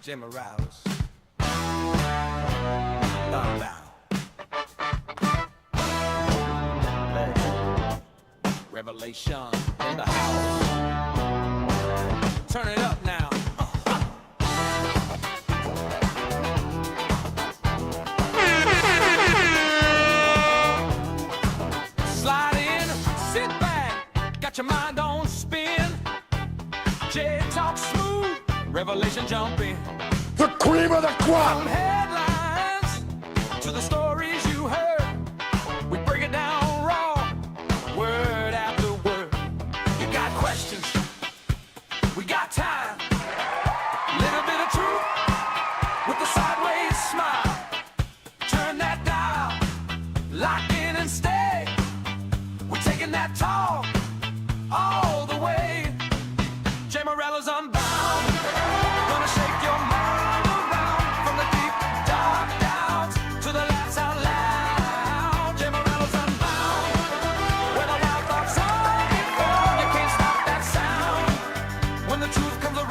Jey Morales. Unbound. Revelation in the house. Turn it up now. Slide in, sit back, got your mind on spin. Jay talk smooth, revelation jumping. The cream of the crop! From headlines to the stories you heard, we break it down raw, word after word. You got questions, we got time. Little bit of truth with the sideways smile. Turn that dial, lock in and stay. We're taking that talk all the way. Jey Morales Unbound, gonna shake your mind around from the deep dark doubts to the laughs out loud. Jey Morales Unbound, where the wild thoughts are get found. You can't stop that sound when the truth comes around.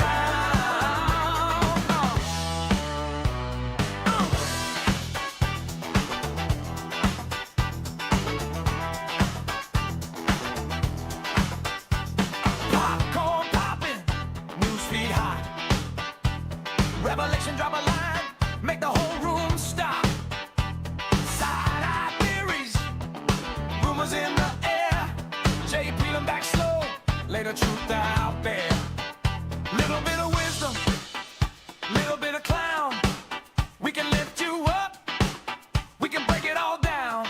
Popcorn popping, newsfeed hot. Revelation drop a line, make the whole room stop. Side-eye theories, rumors in the air. Jay peeling back slow, lay the truth out there. Little bit of wisdom, little bit of clown. We can lift you up, we can break it all down.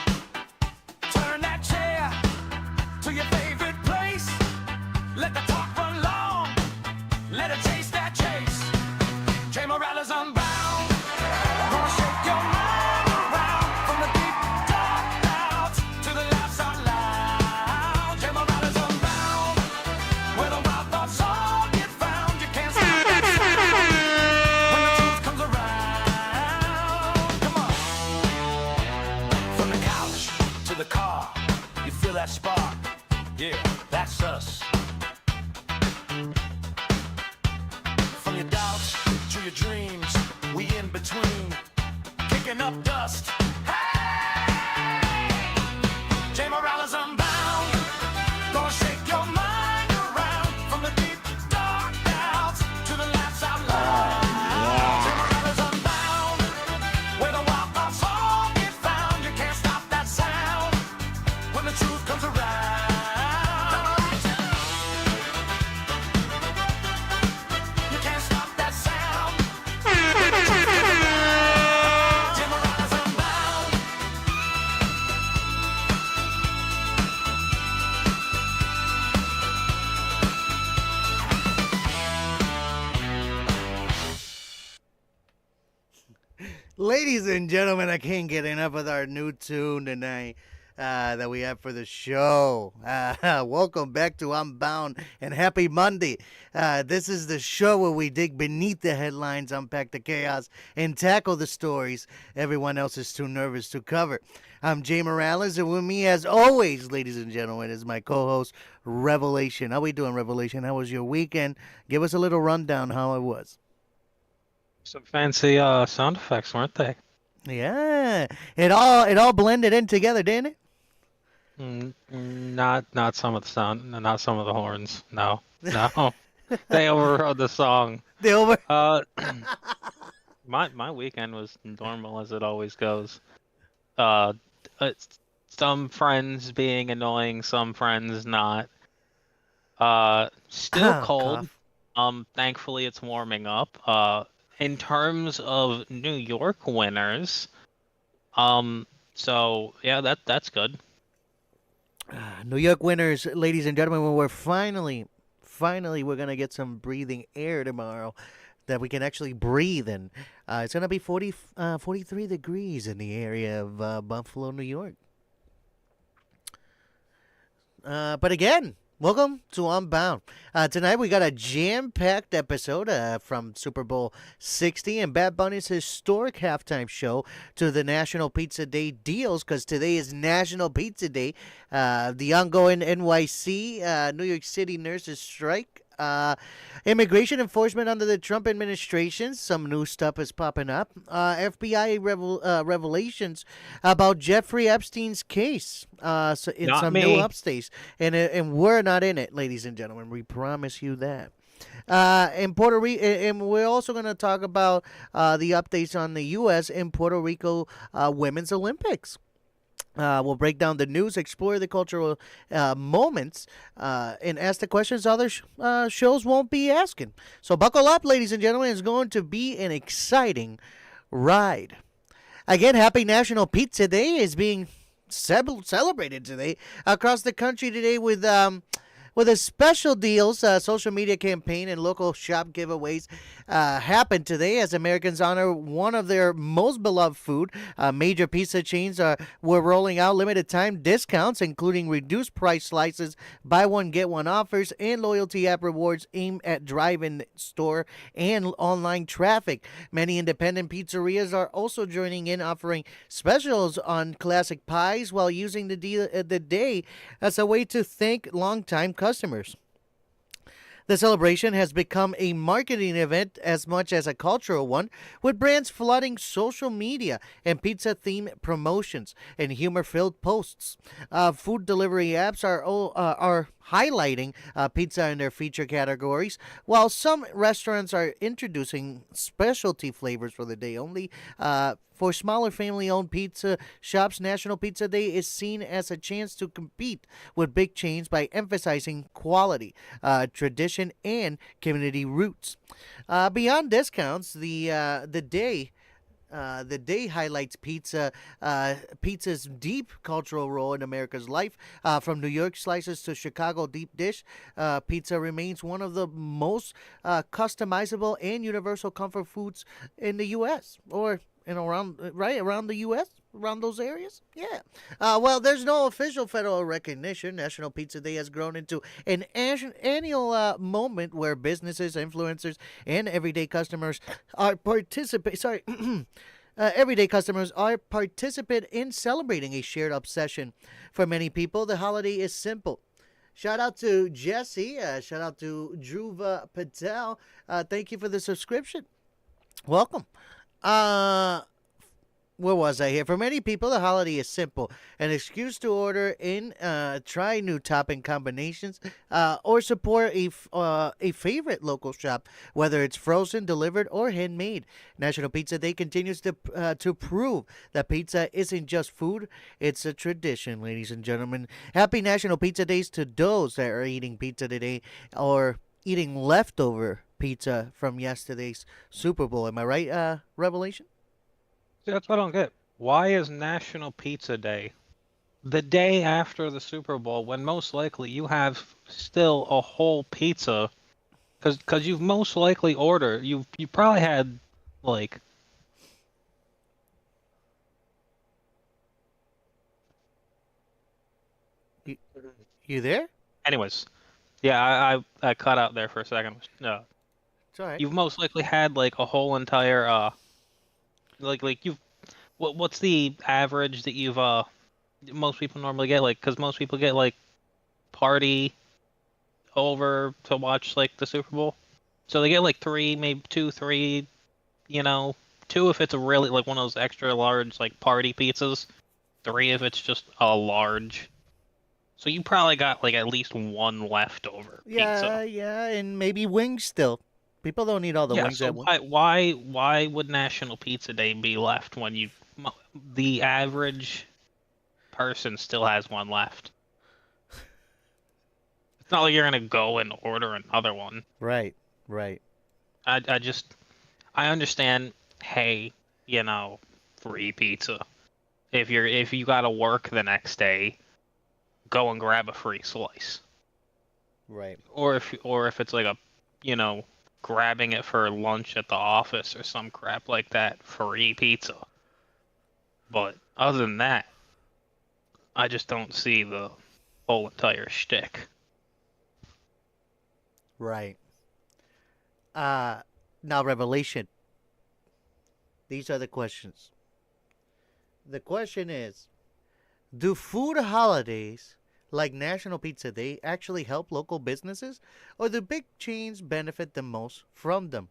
Turn that chair to your favorite place. Let the talk run long, let it chase that chase. Jey Morales Unbound, gonna shake your mind around from the deep dark doubts to the laughs out loud. Jey Morales Unbound, where the wild thoughts all get found. You can't stop that sound when the truth comes around. Come on. From the couch to the car, you feel that spark. Yeah, that's us. From your doubts to your dreams, we in between, kicking up dust. Hey! Jey Morales Unbound, gonna shake your mind around from the deep dark doubts to the laughs out loud. Jey Morales Unbound, where the wild thoughts all get found. You can't stop that sound when the truth comes around. You can't stop that sound. Jey Morales Unbound. Ladies and gentlemen, I can't get enough of our new tune tonight that we have for the show. Welcome back to Unbound and happy Monday. This is the show where we dig beneath the headlines, unpack the chaos, and tackle the stories everyone else is too nervous to cover. I'm Jey Morales, and with me, as always, ladies and gentlemen, is my co-host, Revelation. How we doing, Revelation? How was your weekend? Give us a little rundown how it was. Some fancy sound effects, weren't they? Yeah, it all blended in together, didn't it? Not some of the sound, not some of the horns. No. They overrode the song. They over. My weekend was normal as it always goes. Some friends being annoying, some friends not. Still cold. Cough. Thankfully it's warming up. In terms of New York winners, so yeah, that's good. New York winners, ladies and gentlemen, we're finally we're gonna get some breathing air tomorrow that we can actually breathe in. It's gonna be 43 degrees in the area of Buffalo, New York. But again, welcome to Unbound. Tonight we got a jam-packed episode from Super Bowl 60 and Bad Bunny's historic halftime show to the National Pizza Day deals, because today is National Pizza Day. The ongoing NYC, New York City nurses strike, Immigration enforcement under the Trump administration. Some new stuff is popping up. FBI revelations about Jeffrey Epstein's case. So in Not some me. new upstates, and we're not in it, ladies and gentlemen. We promise you that. In Puerto Rico, and we're also going to talk about the updates on the U.S. and Puerto Rico Women's Olympics. We'll break down the news, explore the cultural moments, and ask the questions other shows won't be asking. So buckle up, ladies and gentlemen. It's going to be an exciting ride. Again, happy National Pizza Day is being celebrated today across the country today with a special deals, social media campaign, and local shop giveaways happen today as Americans honor one of their most beloved food. Major pizza chains were rolling out limited time discounts, including reduced price slices, buy one get one offers, and loyalty app rewards aimed at drive-in store and online traffic. Many independent pizzerias are also joining in, offering specials on classic pies while using the day as a way to thank longtime customers. The celebration has become a marketing event as much as a cultural one, with brands flooding social media and pizza-themed promotions and humor-filled posts. Food delivery apps are highlighting pizza in their feature categories, while some restaurants are introducing specialty flavors for the day only. For smaller family-owned pizza shops, National Pizza Day is seen as a chance to compete with big chains by emphasizing quality, tradition, and community roots. Beyond discounts, the day highlights pizza's deep cultural role in America's life. From New York slices to Chicago deep dish, pizza remains one of the most customizable and universal comfort foods in the U.S. or around the U.S. around those areas. Yeah. Well, there's no official federal recognition. National Pizza Day has grown into an annual moment where businesses, influencers, and everyday customers are everyday customers are participate in celebrating a shared obsession. For many people, the holiday is simple. Shout out to Jesse. Shout out to Dhruva Patel. Thank you for the subscription. Welcome. Where was I here? For many people, the holiday is simple. An excuse to order in, try new topping combinations, or support a favorite local shop, whether it's frozen, delivered, or handmade. National Pizza Day continues to prove that pizza isn't just food, it's a tradition, ladies and gentlemen. Happy National Pizza Days to those that are eating pizza today or eating leftover pizza from yesterday's Super Bowl. Am I right, Revelation? See, that's what I don't get. Why is National Pizza Day the day after the Super Bowl when most likely you have still a whole pizza? Because you've most likely ordered, you probably had, like... You there? Anyways, yeah, I cut out there for a second. No. It's all right. You've most likely had, like, a whole entire, like you've... What's the average that you've, most people normally get? Like, because most people get, like, party over to watch, like, the Super Bowl. So they get, like, 3, maybe 2, 3, 2 if it's a really, like, one of those extra large, like, party pizzas. 3 if it's just a large. So you probably got, like, at least one leftover pizza. Yeah, and maybe wings still. People don't eat all the wings so at once. why would National Pizza Day be left when the average person still has one left? It's not like you're gonna go and order another one. Right. I understand. Hey, free pizza. If you gotta work the next day, go and grab a free slice. Right. Or if it's like a grabbing it for lunch at the office or some crap like that, free pizza. But other than that, I just don't see the whole entire shtick. Right. Now, Revelation. These are the questions. The question is, do food holidays like National Pizza, they actually help local businesses, or do big chains benefit the most from them?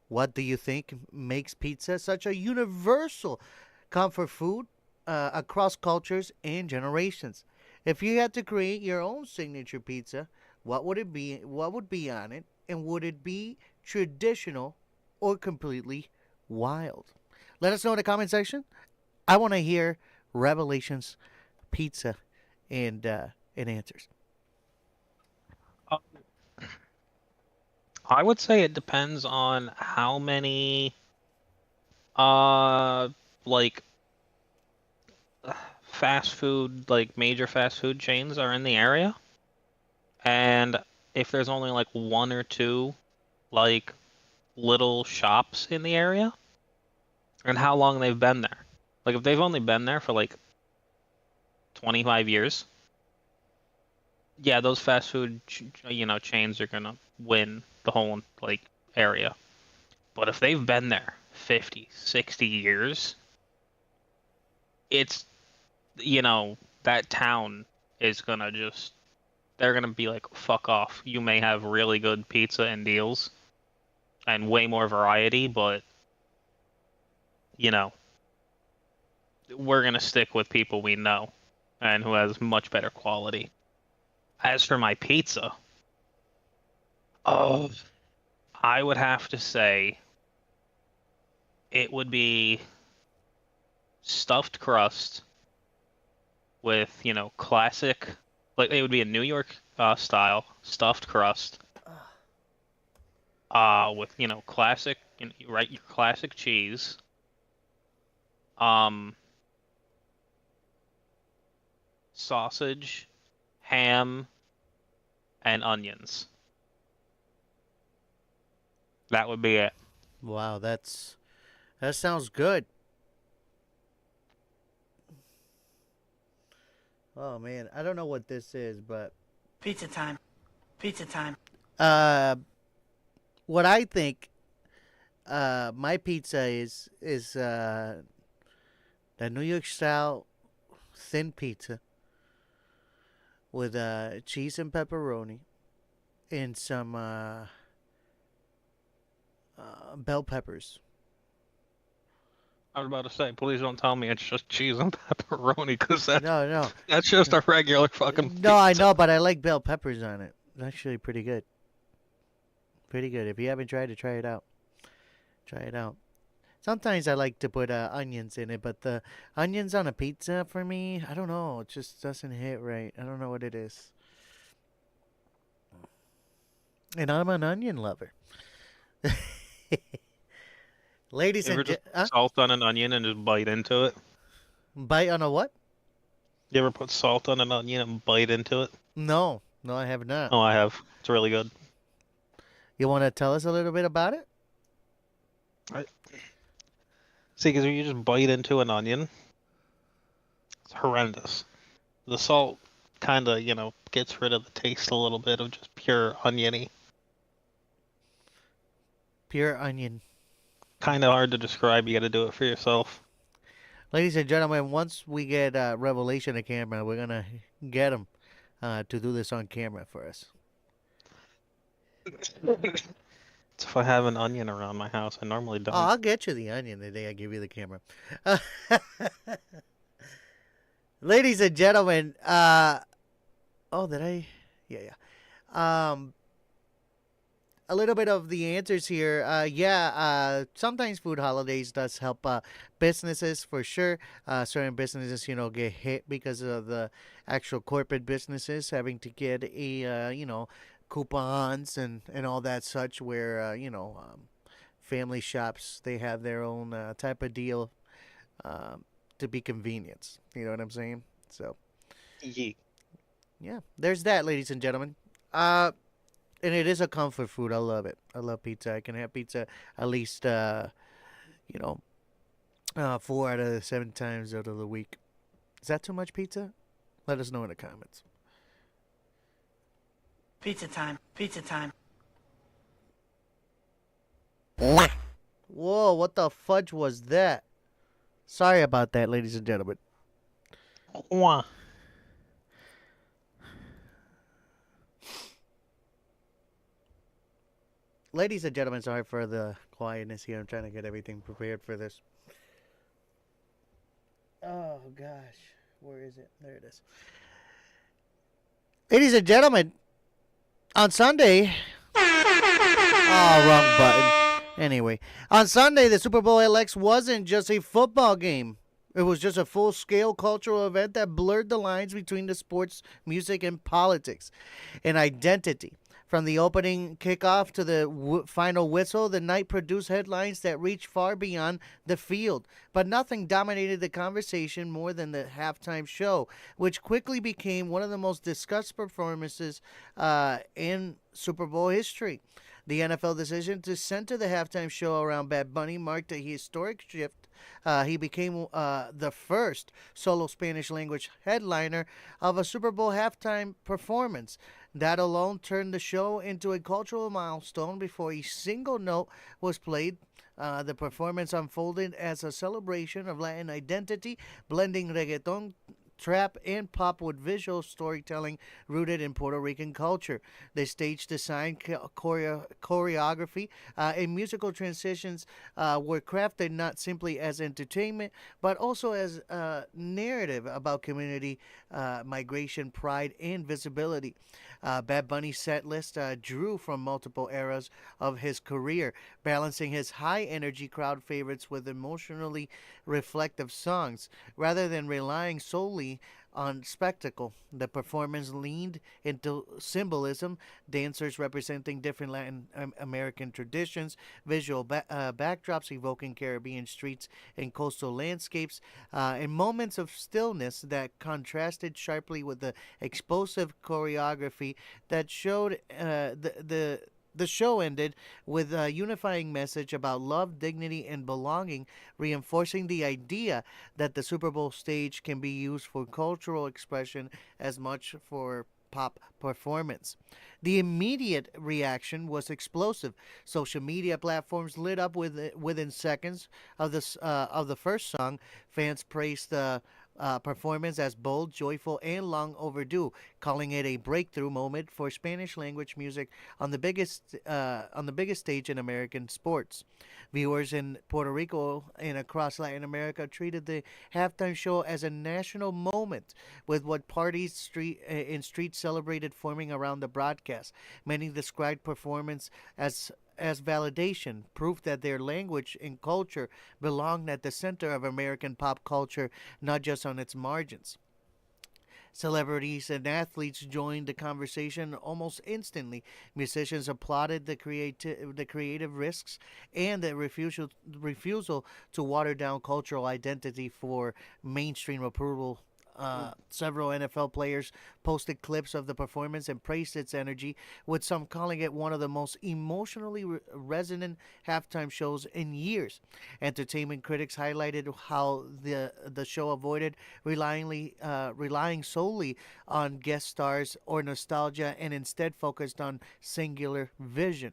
What do you think makes pizza such a universal comfort food across cultures and generations? If you had to create your own signature pizza, what would it be? What would be on it? And would it be traditional or completely wild? Let us know in the comment section. I want to hear Revelations Pizza and answers. Uh, I would say it depends on how many uh like fast food, like major fast food chains are in the area, and if there's only like one or two like little shops in the area, and how long they've been there. Like if they've only been there for like 25 years, yeah, those fast food chains are gonna win the whole like area. But if they've been there 50, 60 years, it's that town is gonna just they're gonna be like, fuck off. You may have really good pizza and deals and way more variety, but we're gonna stick with people we know and who has much better quality. As for my pizza, oh, I would have to say it would be stuffed crust with, classic, like it would be a New York style stuffed crust, with, classic, right, your classic cheese, sausage, ham, and onions. That would be it. Wow, that sounds good. Oh man, I don't know what this is, but Pizza time. Pizza time. what I think my pizza is the New York style thin pizza with cheese and pepperoni and some bell peppers. I was about to say, please don't tell me it's just cheese and pepperoni, because that's, No, no. that's just a regular fucking No, I pizza. know, but I like bell peppers on it. It's actually pretty good. Pretty good. If you haven't tried it, try it out. Try it out. Sometimes I like to put onions in it, but the onions on a pizza for me, I don't know. It just doesn't hit right. I don't know what it is. And I'm an onion lover. Ladies You ever and just put salt on an onion and just bite into it? bite on a what? You ever put salt on an onion and bite into it? No, no, I have not. Oh, I have. It's really good. You want to tell us a little bit about it? See, because when you just bite into an onion, it's horrendous. The salt kind of, gets rid of the taste a little bit of just pure oniony. Pure onion. Kind of hard to describe. You got to do it for yourself. Ladies and gentlemen, once we get Revelation a camera, we're going to get him to do this on camera for us. It's if I have an onion around my house. I normally don't. Oh, I'll get you the onion the day I give you the camera. Ladies and gentlemen, oh, did I? Yeah. A little bit of the answers here. Sometimes food holidays does help businesses for sure. Certain businesses, get hit because of the actual corporate businesses having to get a, coupons and all that such where, family shops, they have their own type of deal to be convenience. You know what I'm saying? So, yeah, there's that, ladies and gentlemen. And it is a comfort food. I love it. I love pizza. I can have pizza at least, 4 out of the 7 times out of the week. Is that too much pizza? Let us know in the comments. Pizza time. Pizza time. Whoa, what the fudge was that? Sorry about that, ladies and gentlemen. Wah. ladies and gentlemen, sorry for the quietness here. I'm trying to get everything prepared for this. Oh, gosh. Where is it? There it is. Ladies and gentlemen, on Sunday... Oh, wrong button. Anyway, on Sunday, the Super Bowl LX wasn't just a football game. It was just a full-scale cultural event that blurred the lines between the sports, music, and politics and identity. From the opening kickoff to the final whistle, the night produced headlines that reached far beyond the field. But nothing dominated the conversation more than the halftime show, which quickly became one of the most discussed performances in Super Bowl history. The NFL decision to center the halftime show around Bad Bunny marked a historic shift. He became the first solo Spanish-language headliner of a Super Bowl halftime performance. That alone turned the show into a cultural milestone before a single note was played. The performance unfolded as a celebration of Latin identity, blending reggaeton, trap, and pop with visual storytelling rooted in Puerto Rican culture. The stage design, choreography, and musical transitions were crafted not simply as entertainment, but also as a narrative about community migration, pride, and visibility. Bad Bunny's set list drew from multiple eras of his career, balancing his high-energy crowd favorites with emotionally reflective songs. Rather than relying solely on spectacle, the performance leaned into symbolism, dancers representing different Latin American traditions, visual backdrops evoking Caribbean streets and coastal landscapes, and moments of stillness that contrasted sharply with the explosive choreography that showed the show ended with a unifying message about love, dignity, and belonging, reinforcing the idea that the Super Bowl stage can be used for cultural expression as much for pop performance. The immediate reaction was explosive. Social media platforms lit up within seconds of the first song. Fans praised the performance as bold, joyful, and long overdue, calling it a breakthrough moment for Spanish-language music on the biggest stage in American sports. Viewers in Puerto Rico and across Latin America treated the halftime show as a national moment, with what parties in streets celebrated forming around the broadcast. Many described performance as validation, proof that their language and culture belonged at the center of American pop culture, not just on its margins. Celebrities and athletes joined the conversation almost instantly. Musicians applauded the creative risks and the refusal to water down cultural identity for mainstream approval. Several NFL players posted clips of the performance and praised its energy, with some calling it one of the most emotionally resonant halftime shows in years. Entertainment critics highlighted how the show avoided relying solely on guest stars or nostalgia and instead focused on singular vision.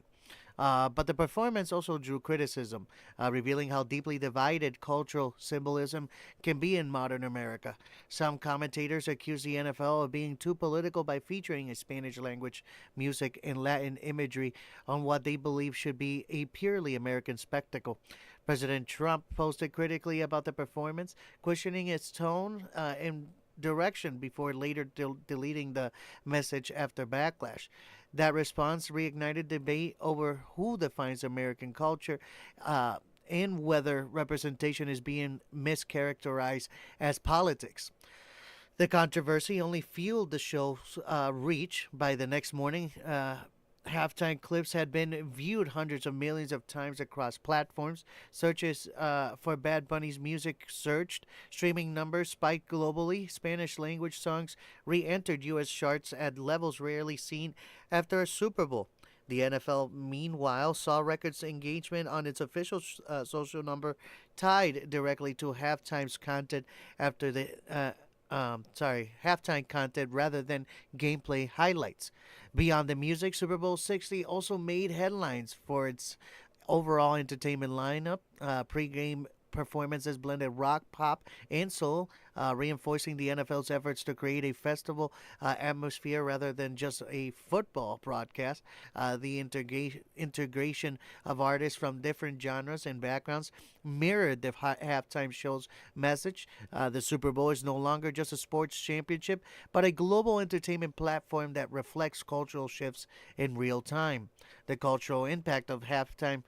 But the performance also drew criticism, revealing how deeply divided cultural symbolism can be in modern America. Some commentators accuse the NFL of being too political by featuring a Spanish language music and Latin imagery on what they believe should be a purely American spectacle. President Trump posted critically about the performance, questioning its tone and direction before later deleting the message after backlash. That response reignited debate over who defines American culture and whether representation is being mischaracterized as politics. The controversy only fueled the show's reach. By the next morning, halftime clips had been viewed hundreds of millions of times across platforms. Searches for Bad Bunny's music surged. Streaming numbers spiked globally. Spanish language songs re entered U.S. charts at levels rarely seen after a Super Bowl. The NFL, meanwhile, saw records engagement on its official social number tied directly to halftime's content after the halftime content rather than gameplay highlights. Beyond the music, Super Bowl 60 also made headlines for its overall entertainment lineup. Pre-game performances blended rock, pop, and soul, reinforcing the NFL's efforts to create a festival atmosphere rather than just a football broadcast. The integration of artists from different genres and backgrounds mirrored the halftime show's message. The Super Bowl is no longer just a sports championship, but a global entertainment platform that reflects cultural shifts in real time. The cultural impact of the halftime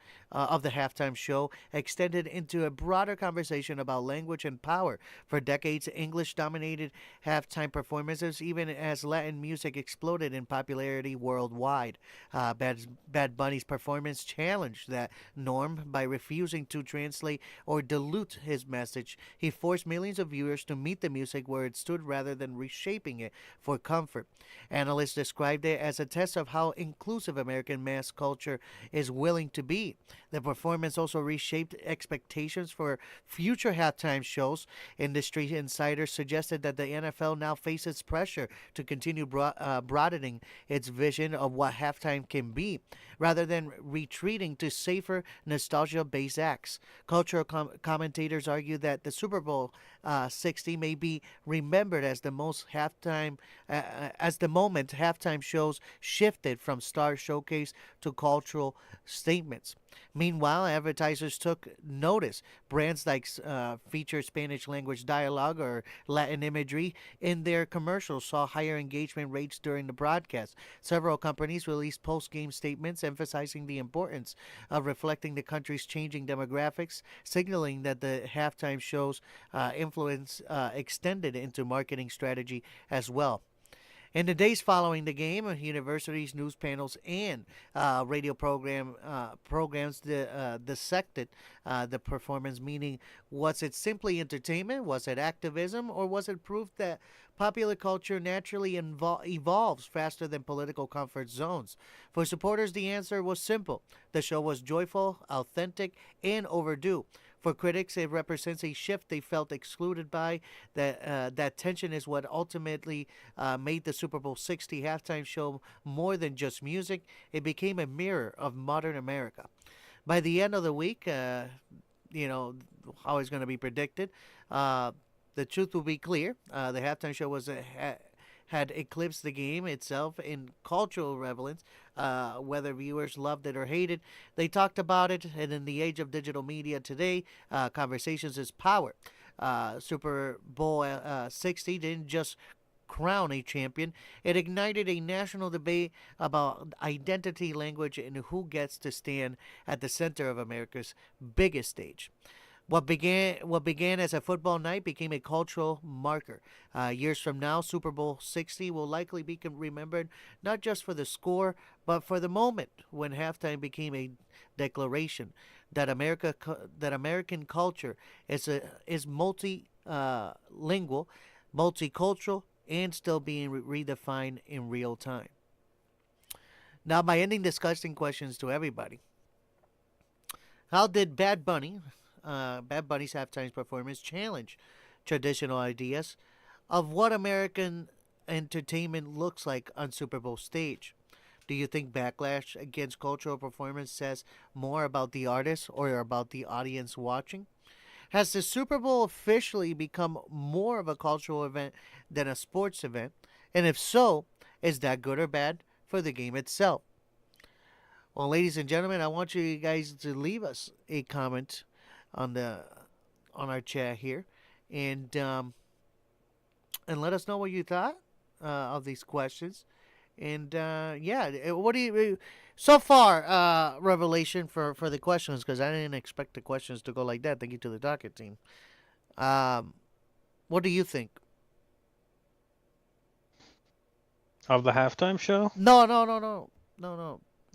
show extended into a broader conversation about language and power. For decades, English dominated halftime performances, even as Latin music exploded in popularity worldwide. Bad Bunny's performance challenged that norm by refusing to translate or dilute his message. He forced millions of viewers to meet the music where it stood rather than reshaping it for comfort. Analysts described it as a test of how inclusive American mass culture is willing to be. The performance also reshaped expectations for future halftime shows. Industry insiders suggested that the NFL now faces pressure to continue broadening its vision of what halftime can be, rather than retreating to safer, nostalgia-based acts. Cultural commentators argue that the Super Bowl 60 may be remembered as the moment halftime shows shifted from star showcase to cultural statements. Meanwhile, advertisers took notice. Brands like feature Spanish language dialogue or Latin imagery in their commercials saw higher engagement rates during the broadcast. Several companies released post-game statements emphasizing the importance of reflecting the country's changing demographics, signaling that the halftime show's influence extended into marketing strategy as well. In the days following the game, universities, news panels, and radio programs dissected the performance, meaning was it simply entertainment, was it activism, or was it proof that popular culture naturally evolves faster than political comfort zones? For supporters, the answer was simple. The show was joyful, authentic, and overdue. For critics, it represents a shift they felt excluded by. That tension is what ultimately made the Super Bowl 60 halftime show more than just music. It became a mirror of modern America. By the end of the week, how it's going to be predicted, the truth will be clear. The halftime show had eclipsed the game itself in cultural relevance, whether viewers loved it or hated. They talked about it, and in the age of digital media today, conversations is power. Super Bowl 60 didn't just crown a champion. It ignited a national debate about identity, language, and who gets to stand at the center of America's biggest stage. What began as a football night became a cultural marker. Years from now, Super Bowl 60 will likely be remembered not just for the score, but for the moment when halftime became a declaration that American culture is multilingual, multicultural, and still being redefined in real time. Now, by ending disgusting questions to everybody, how did Bad Bunny's halftime performance challenge traditional ideas of what American entertainment looks like on Super Bowl stage? Do you think backlash against cultural performance says more about the artist or about the audience watching? Has the Super Bowl officially become more of a cultural event than a sports event? And if so, is that good or bad for the game itself? Well, ladies and gentlemen, I want you guys to leave us a comment on our chat here, and let us know what you thought of these questions. And what do you so far revelation for the questions, because I didn't expect the questions to go like that. Thank you to the docket team. What do you think Of the halftime show? no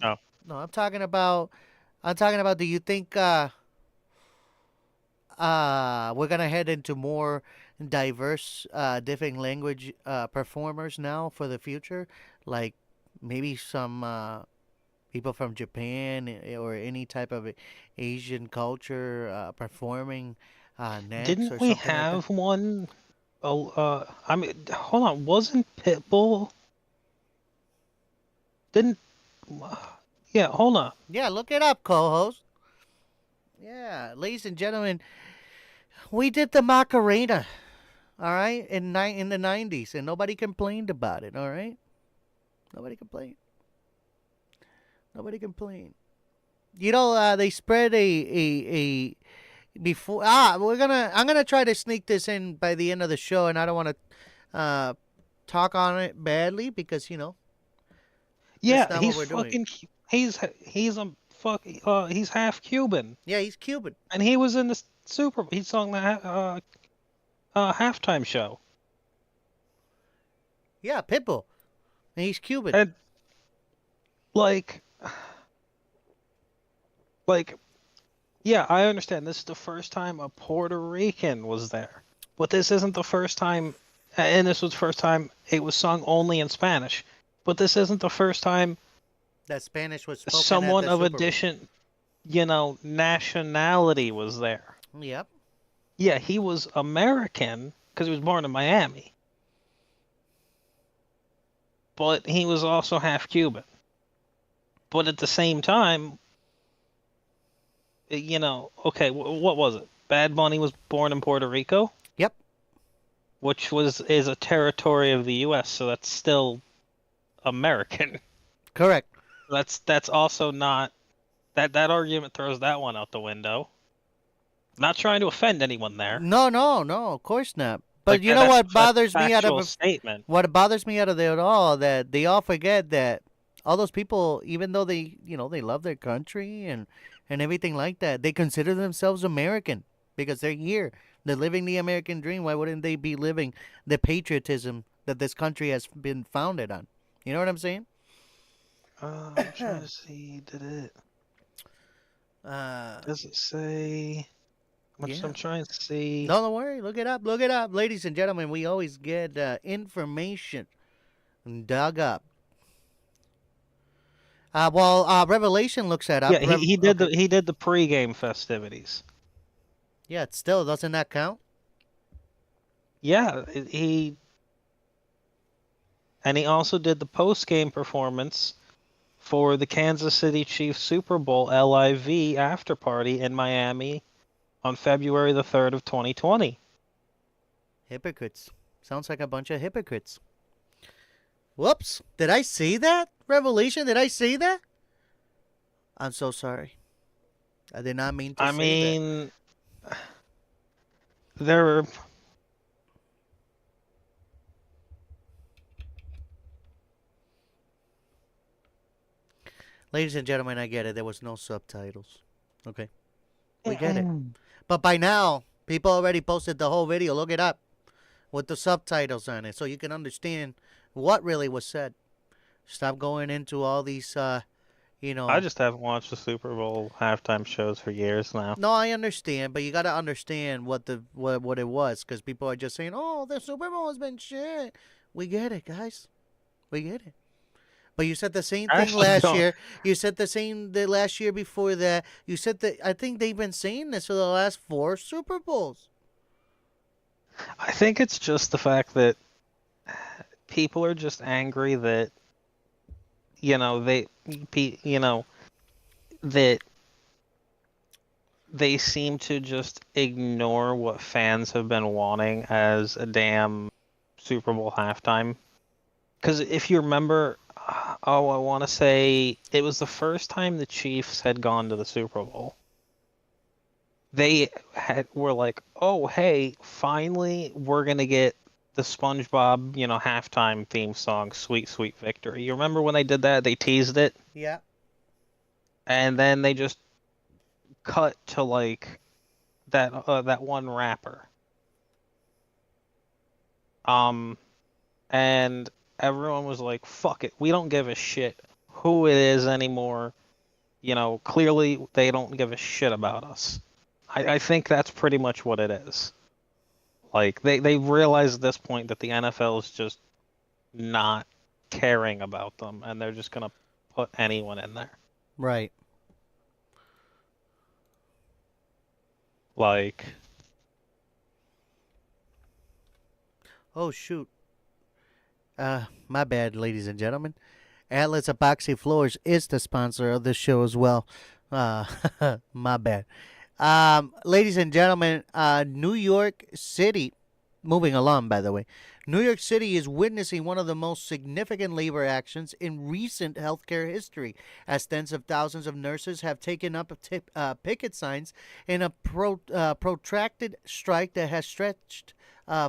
Oh. no I'm talking about do you think we're gonna head into more diverse, different language performers now for the future, like maybe some people from Japan or any type of Asian culture performing next or Didn't something we like that? have one? Oh, I mean, hold on. Wasn't Pitbull? Didn't? Yeah, hold on. Yeah, look it up, co-host. Yeah, ladies and gentlemen, we did the Macarena all right, in the 90s, and nobody complained about it, all right? Nobody complained. Nobody complained. You know, they spread a before I'm gonna try to sneak this in by the end of the show, and I don't want to talk on it badly because Yeah, that's not he's what we're doing. fucking. He's half Cuban, Yeah, he's Cuban. and he was in the Super. He sung the halftime show, Yeah, Pitbull. And he's Cuban. and like, yeah, I understand. This is the first time a Puerto Rican was there, but this isn't the first time. And this was the first time it was sung only in Spanish. But this isn't the first time That Spanish was spoken someone at the of Super Bowl. addition, nationality was there. Yep. Yeah, he was American because he was born in Miami. But he was also half Cuban. But at the same time, okay, what was it? Bad Bunny was born in Puerto Rico, Yep. which is a territory of the U.S., so that's still American. Correct. That's also not that argument throws that one out the window. Not trying to offend anyone there. No, of course not. But Like, you know that's- what bothers that's me out factual of statement. what bothers me out of it all, that they all forget that all those people, even though they love their country and everything like that, they consider themselves American because they're here. They're living the American dream. Why wouldn't they be living the patriotism that this country has been founded on? You know what I'm saying? I'm trying to see. Did it? Does it say? Yeah. I'm trying to see. No, don't worry. Look it up. Look it up. Ladies and gentlemen, we always get information dug up. Revelation looks that up. Yeah, he did he did the pregame festivities. Yeah, it still doesn't that count? Yeah, he also did the postgame performance for the Kansas City Chiefs Super Bowl LIV after party in Miami on February the 3rd of 2020. Hypocrites. Sounds like a bunch of hypocrites. Whoops. Did I say that? Revelation, did I say that? I'm so sorry. I did not mean to say that. I mean, there were... Ladies and gentlemen, I get it. There was no subtitles. Okay. We get it. But by now, people already posted the whole video. Look it up with the subtitles on it so you can understand what really was said. Stop going into all these, I just haven't watched the Super Bowl halftime shows for years now. No, I understand, but you got to understand what it was, because people are just saying, "Oh, the Super Bowl has been shit." We get it, guys. We get it. But you said the same thing last year. You said the same the last year before that. You said that. I think they've been saying this for the last 4 Super Bowls. I think it's just the fact that people are just angry that that they seem to just ignore what fans have been wanting as a damn Super Bowl halftime. Because if you remember, I want to say it was the first time the Chiefs had gone to the Super Bowl. They were like, "Oh, hey, finally we're gonna get the SpongeBob, halftime theme song, Sweet Sweet Victory." You remember when they did that? They teased it. Yeah. And then they just cut to like that one rapper. And everyone was like, "Fuck it, we don't give a shit who it is anymore." Clearly they don't give a shit about us. I think that's pretty much what it is. Like they realize at this point that the NFL is just not caring about them, and they're just gonna put anyone in there. Right. Like, oh shoot. My bad, ladies and gentlemen. Atlas Epoxy Floors is the sponsor of this show as well. My bad. Ladies and gentlemen, New York City Moving along, by the way, New York City is witnessing one of the most significant labor actions in recent healthcare history, as tens of thousands of nurses have taken up picket signs in a protracted strike that has stretched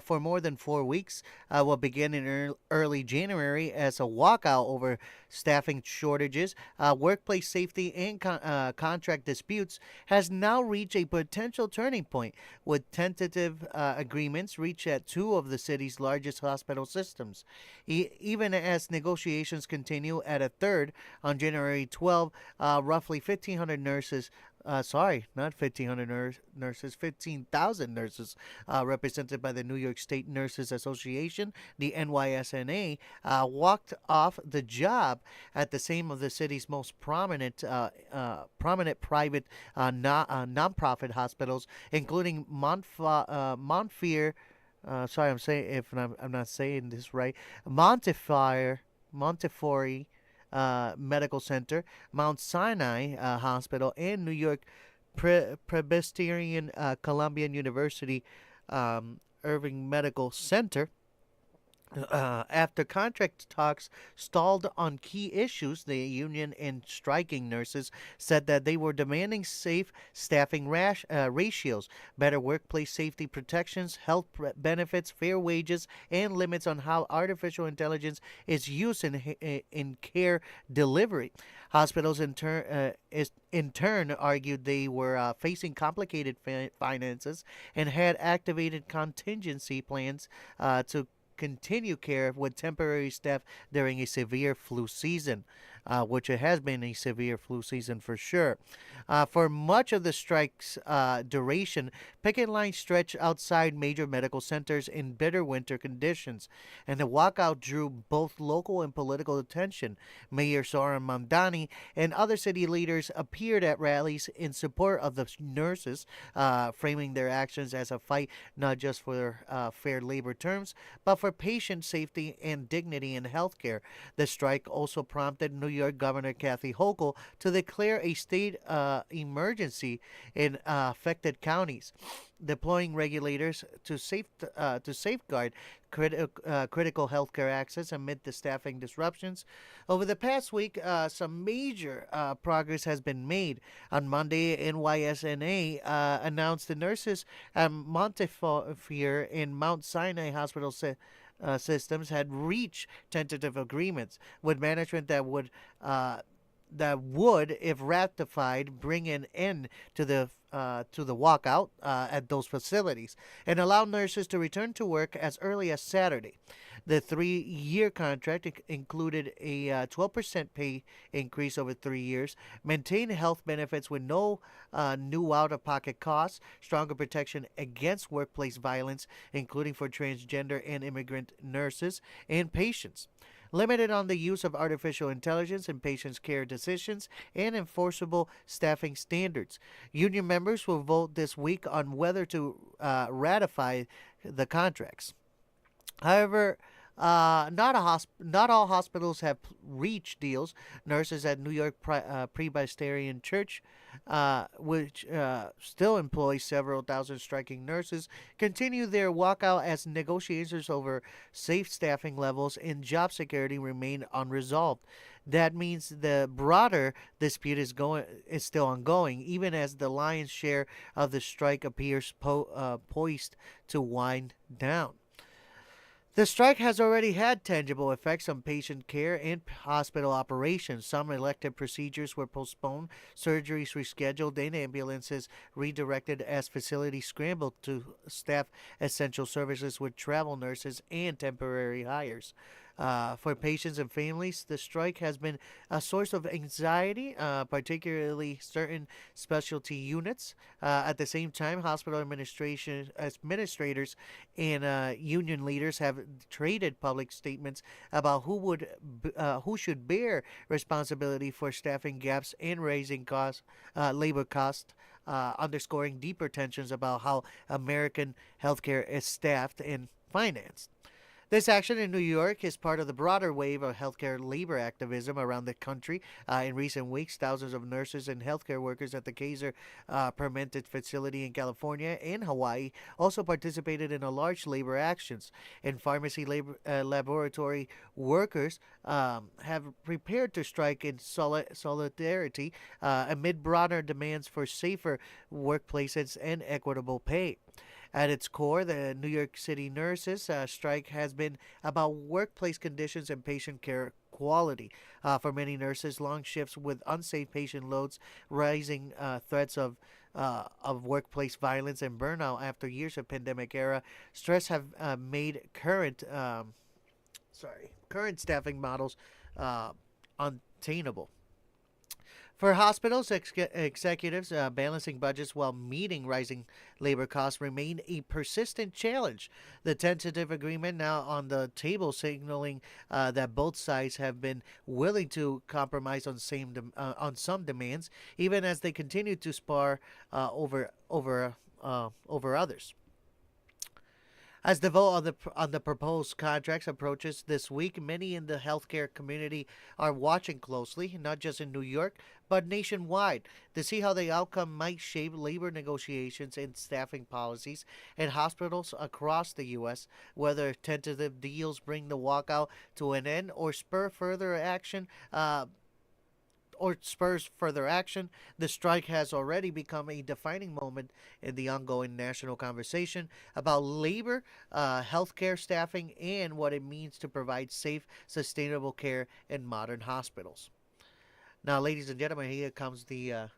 for more than 4 weeks. Will begin in early January as a walkout over staffing shortages, workplace safety, and contract disputes has now reached a potential turning point, with tentative agreements reached at two of the city's largest hospital systems. Even as negotiations continue at a third on January 12, roughly 1,500 nurses not 1,500 nurses, 15,000 nurses represented by the New York State Nurses Association, the NYSNA, walked off the job at the same of the city's most prominent private nonprofit hospitals, including Montefiore. Sorry, I'm saying if I'm not saying this right. Montefiore Medical Center, Mount Sinai Hospital, and New York-Presbyterian Columbian University Irving Medical Center. After contract talks stalled on key issues, the union and striking nurses said that they were demanding safe staffing ratios, better workplace safety protections, health benefits, fair wages, and limits on how artificial intelligence is used in care delivery. Hospitals in turn argued they were facing complicated finances and had activated contingency plans to continue care with temporary staff during a severe flu season, which it has been a severe flu season for sure. For much of the strike's duration, picket lines stretched outside major medical centers in bitter winter conditions, and the walkout drew both local and political attention. Mayor Zoran Mamdani and other city leaders appeared at rallies in support of the nurses, framing their actions as a fight not just for fair labor terms, but for patient safety and dignity in healthcare. The strike also prompted New York Governor Kathy Hochul to declare a state emergency in affected counties, deploying regulators to safeguard critical healthcare access amid the staffing disruptions. Over the past week, some major progress has been made. On Monday, NYSNA announced the nurses at Montefiore and Mount Sinai Hospital systems had reached tentative agreements with management that would, if ratified, bring an end to the walkout at those facilities and allow nurses to return to work as early as Saturday. The 3-year contract included a 12% pay increase over 3 years, maintained health benefits with no new out-of-pocket costs, stronger protection against workplace violence, including for transgender and immigrant nurses and patients, limited on the use of artificial intelligence in patients' care decisions, and enforceable staffing standards. Union members will vote this week on whether to ratify the contracts. However, not all hospitals have reached deals. Nurses at New York-Presbyterian Church, which still employs several thousand striking nurses, continue their walkout as negotiations over safe staffing levels and job security remain unresolved. That means the broader dispute is still ongoing, even as the lion's share of the strike appears poised to wind down. The strike has already had tangible effects on patient care and hospital operations. Some elective procedures were postponed, surgeries rescheduled, and ambulances redirected as facilities scrambled to staff essential services with travel nurses and temporary hires. For patients and families, the strike has been a source of anxiety, particularly certain specialty units. At the same time, hospital administrators and union leaders have traded public statements about who should bear responsibility for staffing gaps and raising labor costs, underscoring deeper tensions about how American healthcare is staffed and financed. This action in New York is part of the broader wave of healthcare labor activism around the country. In recent weeks, thousands of nurses and healthcare workers at the Kaiser Permanente facility in California and Hawaii also participated in a large labor actions. And pharmacy laboratory workers have prepared to strike in solidarity amid broader demands for safer workplaces and equitable pay. At its core, the New York City nurses strike has been about workplace conditions and patient care quality. For many nurses, long shifts with unsafe patient loads, rising threats of workplace violence and burnout after years of pandemic era stress have made current staffing models untenable. For hospitals, executives, balancing budgets while meeting rising labor costs remain a persistent challenge. The tentative agreement now on the table signaling that both sides have been willing to compromise on some demands, even as they continue to spar over others. As the vote on the proposed contracts approaches this week, many in the healthcare community are watching closely, not just in New York, but nationwide, to see how the outcome might shape labor negotiations and staffing policies in hospitals across the U.S., whether tentative deals bring the walkout to an end or spurs further action. The strike has already become a defining moment in the ongoing national conversation about labor, healthcare staffing, and what it means to provide safe, sustainable care in modern hospitals. Now, ladies and gentlemen, here comes the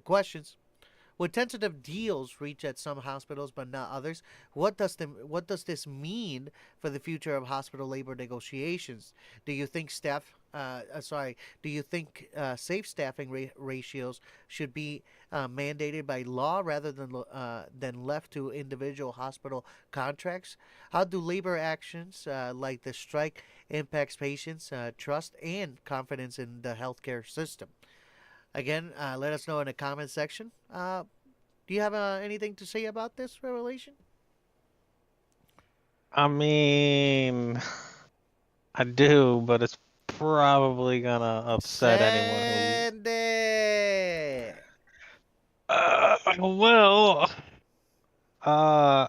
questions. With tentative deals reached at some hospitals but not others, what does this mean for the future of hospital labor negotiations? Do you think safe staffing ratios should be mandated by law rather than left to individual hospital contracts? How do labor actions like the strike impacts patients' trust and confidence in the healthcare system? Again, let us know in the comment section. Do you have anything to say about this revelation? I mean, I do, but it's probably gonna upset anyone who. Send it! Well, uh,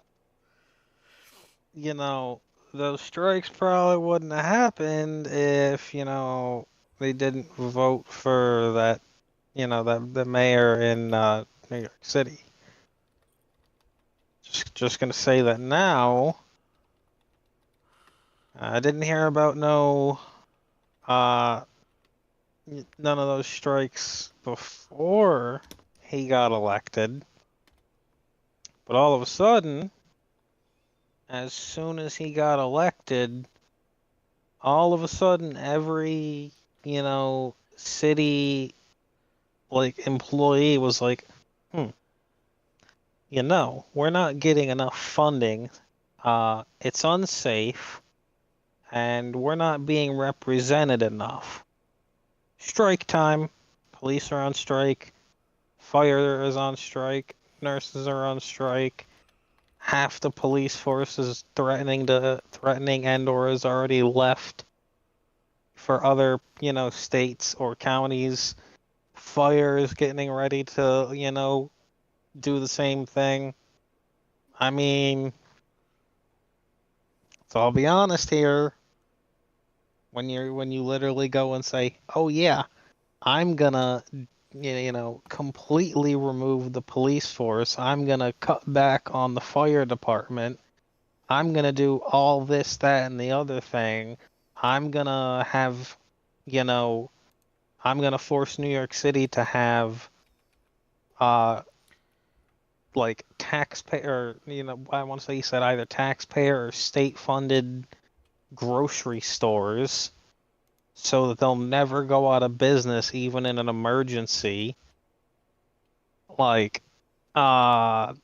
you know, those strikes probably wouldn't have happened if, they didn't vote for that, the mayor in New York City. Just gonna say that now. I didn't hear about uh, none of those strikes before he got elected. But all of a sudden, as soon as he got elected, all of a sudden every, city employee was like, we're not getting enough funding. It's unsafe, and we're not being represented enough. Strike time. Police are on strike. Fire is on strike. Nurses are on strike. Half the police force is threatening and or has already left for other, states or counties. Fire is getting ready to, do the same thing. I mean, so I'll be honest here. When you literally go and say, "Oh yeah, I'm gonna, completely remove the police force. I'm gonna cut back on the fire department. I'm gonna do all this, that, and the other thing. I'm gonna have, I'm gonna force New York City to have, taxpayer, I want to say he said either taxpayer or state-funded grocery stores so that they'll never go out of business even in an emergency." Like, pal,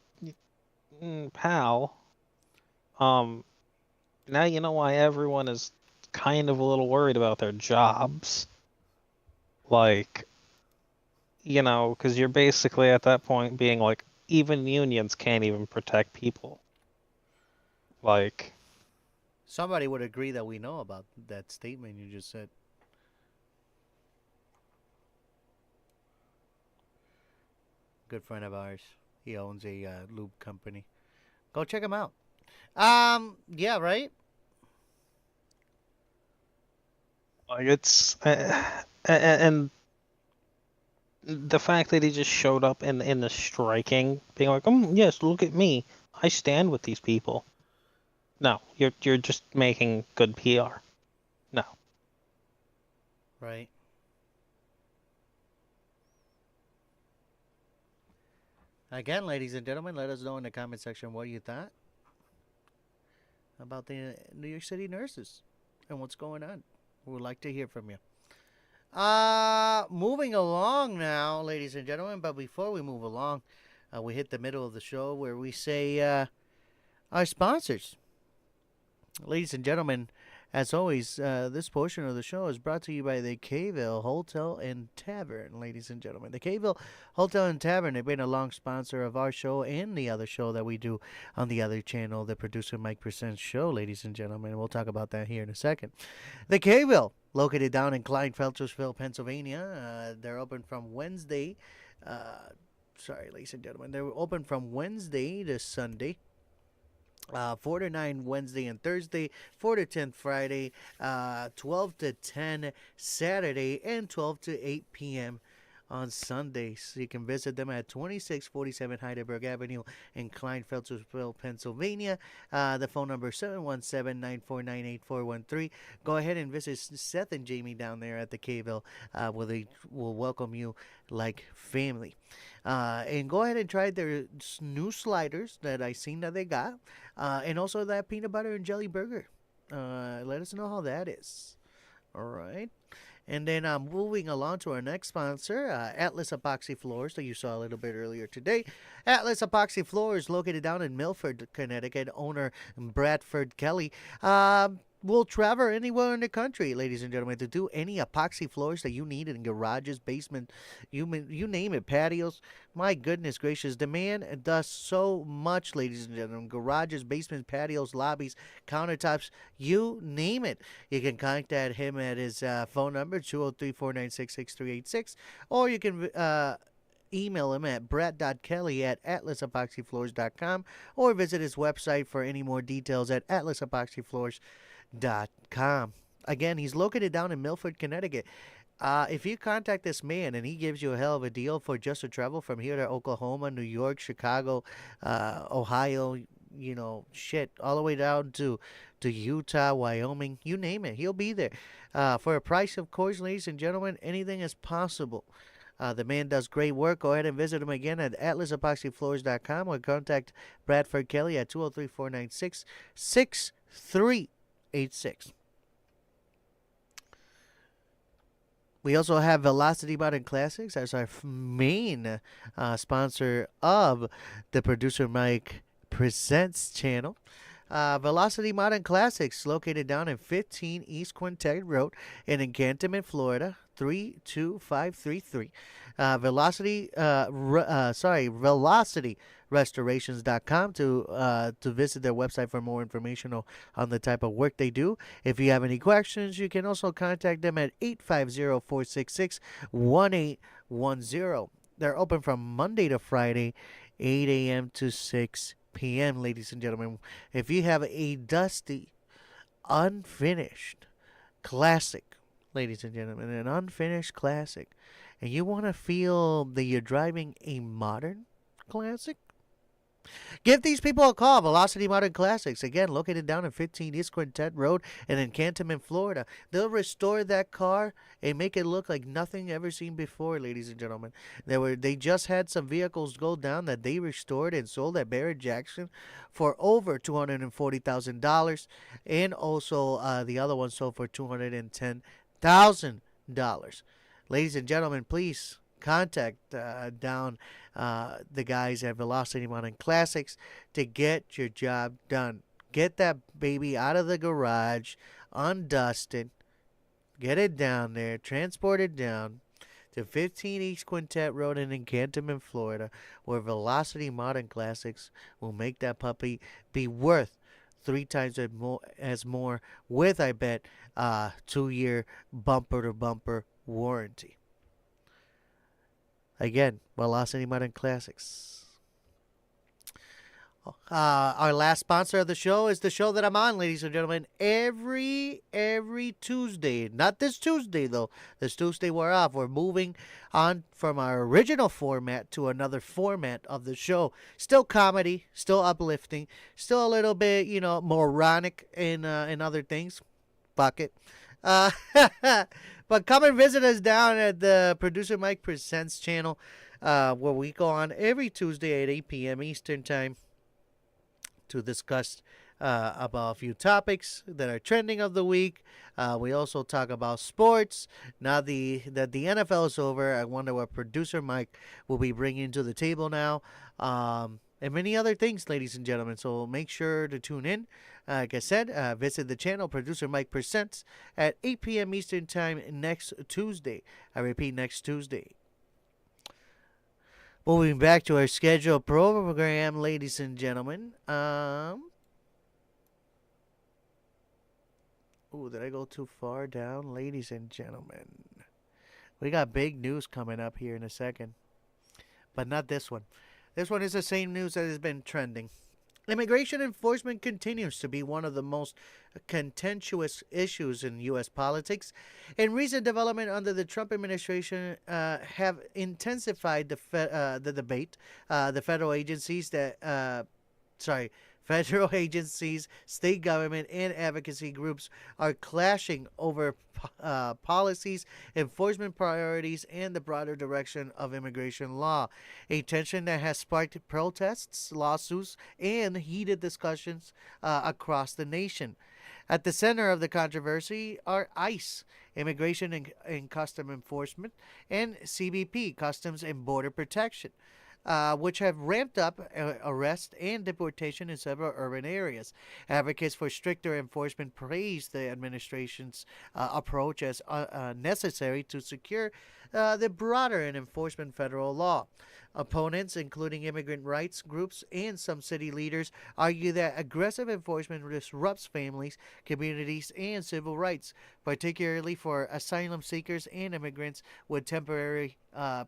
now you know why everyone is kind of a little worried about their jobs. Like, because you're basically at that point being like, even unions can't even protect people. Like, Somebody would agree that we know about that statement you just said. Good friend of ours. He owns a lube company. Go check him out. Yeah, right? Like it's and the fact that he just showed up in the striking, being like, yes, look at me, I stand with these people. No, you're just making good PR. No. Right. Again, ladies and gentlemen, let us know in the comment section what you thought about the New York City nurses and what's going on. We would like to hear from you. Moving along now, ladies and gentlemen, but before we move along, we hit the middle of the show where we say our sponsors. Ladies and gentlemen, as always, this portion of the show is brought to you by the Kayville Hotel and Tavern, ladies and gentlemen. The Kayville Hotel and Tavern, they've been a long sponsor of our show and the other show that we do on the other channel, the Producer Mike Presents show, ladies and gentlemen. We'll talk about that here in a second. The Kayville, located down in Kleinfeltersville, Pennsylvania. They're open from Wednesday. Sorry, ladies and gentlemen. They're open from Wednesday to Sunday. 4 to 9 Wednesday and Thursday, 4 to 10 Friday, 12 to 10 Saturday, and 12 to 8 p.m. on Sundays. You can visit them at 2647 Heidelberg Avenue in Kleinfeltersville, Pennsylvania. The phone number is 717-949-8413. Go ahead and visit Seth and Jamie down there at the Kayville, where they will welcome you like family. And go ahead and try their new sliders that I seen that they got. And also that peanut butter and jelly burger. Let us know how that is. All right. And then moving along to our next sponsor, Atlas Epoxy Floors, that you saw a little bit earlier today. Atlas Epoxy Floors, located down in Milford, Connecticut. Owner Bradford Kelly will travel anywhere in the country, ladies and gentlemen, to do any epoxy floors that you need in garages, basement, you name it, patios. My goodness gracious, the man does so much, ladies and gentlemen. Garages, basements, patios, lobbies, countertops, you name it. You can contact him at his phone number, 203-496-6386, or you can email him at brad.kelly@atlasepoxyfloors.com, or visit his website for any more details at atlasepoxyfloors.com. Again, he's located down in Milford, Connecticut. If you contact this man and he gives you a hell of a deal for just to travel from here to Oklahoma, New York, Chicago, Ohio, all the way down to Utah, Wyoming, you name it, he'll be there. For a price, of course, ladies and gentlemen, anything is possible. The man does great work. Go ahead and visit him again at atlasepoxyfloors.com or contact Bradford Kelly at 203-496-6386. We also have Velocity Modern Classics as our main sponsor of the Producer Mike Presents channel. Velocity Modern Classics, located down in 15 East Quintet Road in Encantement, Florida, 32533. VelocityRestorations.com to visit their website for more information on the type of work they do. If you have any questions, you can also contact them at 850-466-1810. They're open from Monday to Friday, 8 a.m. to 6 p.m., ladies and gentlemen. If you have a dusty, unfinished classic, ladies and gentlemen, an unfinished classic, and you want to feel that you're driving a modern classic, give these people a call. Velocity Modern Classics, again, located down in 15 East Quintet Road in Encantement, Florida. They'll restore that car and make it look like nothing ever seen before, ladies and gentlemen. They just had some vehicles go down that they restored and sold at Barrett Jackson for over $240,000, and also the other one sold for $210,000. Ladies and gentlemen, please contact down the guys at Velocity Modern Classics to get your job done. Get that baby out of the garage, undusted, get it down there, transport it down to 15 East Quintet Road in Encantement, Florida, where Velocity Modern Classics will make that puppy be worth 3 times as more with, I bet, 2-year bumper to bumper warranty. Again, Velocity Modern Classics. Our last sponsor of the show is the show that I'm on, ladies and gentlemen, every Tuesday. Not this Tuesday, though. This Tuesday we're off. We're moving on from our original format to another format of the show. Still comedy, still uplifting, still a little bit, moronic in other things. Fuck it. But come and visit us down at the Producer Mike Presents channel, where we go on every Tuesday at 8 p.m. Eastern Time to discuss about a few topics that are trending of the week. We also talk about sports. Now that the NFL is over, I wonder what Producer Mike will be bringing to the table now. And many other things, ladies and gentlemen. So make sure to tune in. Like I said, visit the channel, Producer Mike Presents, at 8 p.m. Eastern Time next Tuesday. I repeat, next Tuesday. Moving back to our scheduled program, ladies and gentlemen. Did I go too far down? Ladies and gentlemen, we got big news coming up here in a second. But not this one. This one is the same news that has been trending. Immigration enforcement continues to be one of the most contentious issues in U.S. politics. In recent development under the Trump administration have intensified the debate. The federal agencies federal agencies, state government, and advocacy groups are clashing over policies, enforcement priorities, and the broader direction of immigration law. A tension that has sparked protests, lawsuits, and heated discussions across the nation. At the center of the controversy are ICE, Immigration and Custom Enforcement, and CBP, Customs and Border Protection, which have ramped up arrest and deportation in several urban areas. Advocates for stricter enforcement praise the administration's approach as necessary to secure the broader and enforcement federal law. Opponents, including immigrant rights groups and some city leaders, argue that aggressive enforcement disrupts families, communities, and civil rights, particularly for asylum seekers and immigrants with temporary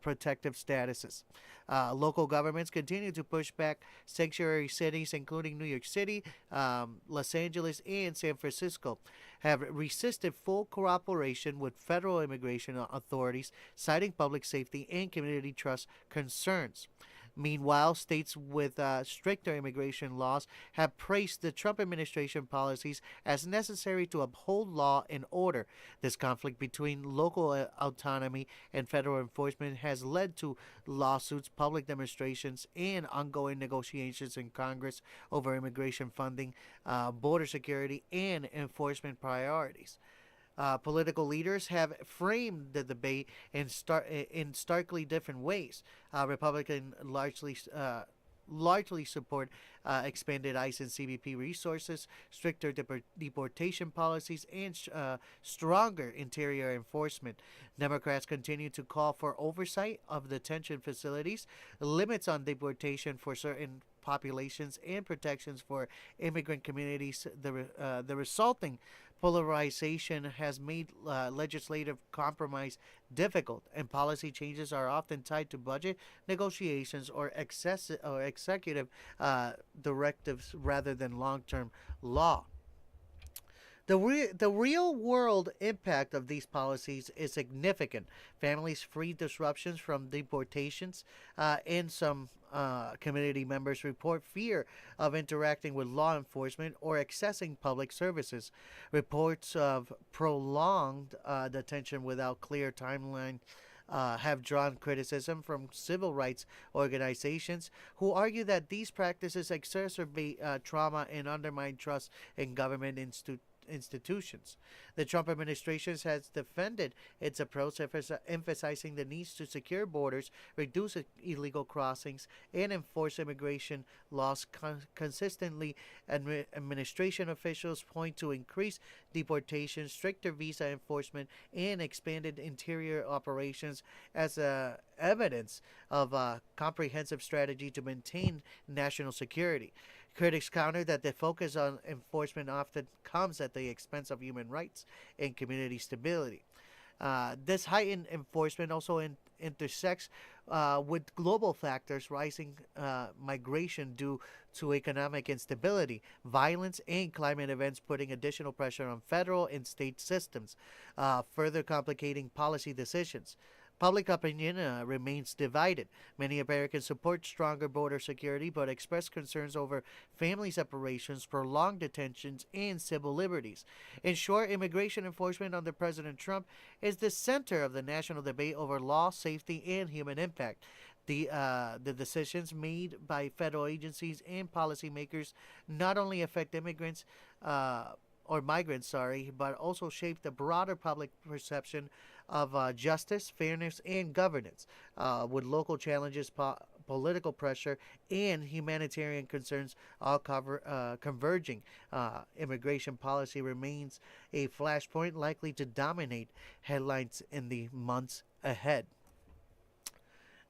protective statuses. Local governments continue to push back. Sanctuary cities, including New York City, Los Angeles, and San Francisco, have resisted full cooperation with federal immigration authorities, citing public safety and community trust concerns. Meanwhile, states with stricter immigration laws have praised the Trump administration policies as necessary to uphold law and order. This conflict between local autonomy and federal enforcement has led to lawsuits, public demonstrations, and ongoing negotiations in Congress over immigration funding, border security, and enforcement priorities. Political leaders have framed the debate in starkly different ways. Republicans largely support expanded ICE and CBP resources, stricter deportation policies, and stronger interior enforcement. Democrats continue to call for oversight of detention facilities, limits on deportation for certain populations, and protections for immigrant communities. The resulting polarization has made legislative compromise difficult, and policy changes are often tied to budget negotiations or executive directives rather than long-term law. The real-world impact of these policies is significant. Families free disruptions from deportations, and some community members report fear of interacting with law enforcement or accessing public services. Reports of prolonged detention without clear timeline have drawn criticism from civil rights organizations who argue that these practices exacerbate trauma and undermine trust in government institutions. The Trump administration has defended its approach, emphasizing the need to secure borders, reduce illegal crossings, and enforce immigration laws consistently. Administration officials point to increased deportation, stricter visa enforcement, and expanded interior operations as evidence of a comprehensive strategy to maintain national security. Critics counter that the focus on enforcement often comes at the expense of human rights and community stability. This heightened enforcement also intersects with global factors, rising migration due to economic instability, violence, and climate events, putting additional pressure on federal and state systems, further complicating policy decisions. Public opinion remains divided. Many Americans support stronger border security but express concerns over family separations, prolonged detentions, and civil liberties. In short, immigration enforcement under President Trump is the center of the national debate over law, safety, and human impact. The decisions made by federal agencies and policymakers not only affect immigrants or migrants, but also shape the broader public perception of justice, fairness, and governance, with local challenges, political pressure, and humanitarian concerns all converging. Immigration policy remains a flashpoint likely to dominate headlines in the months ahead.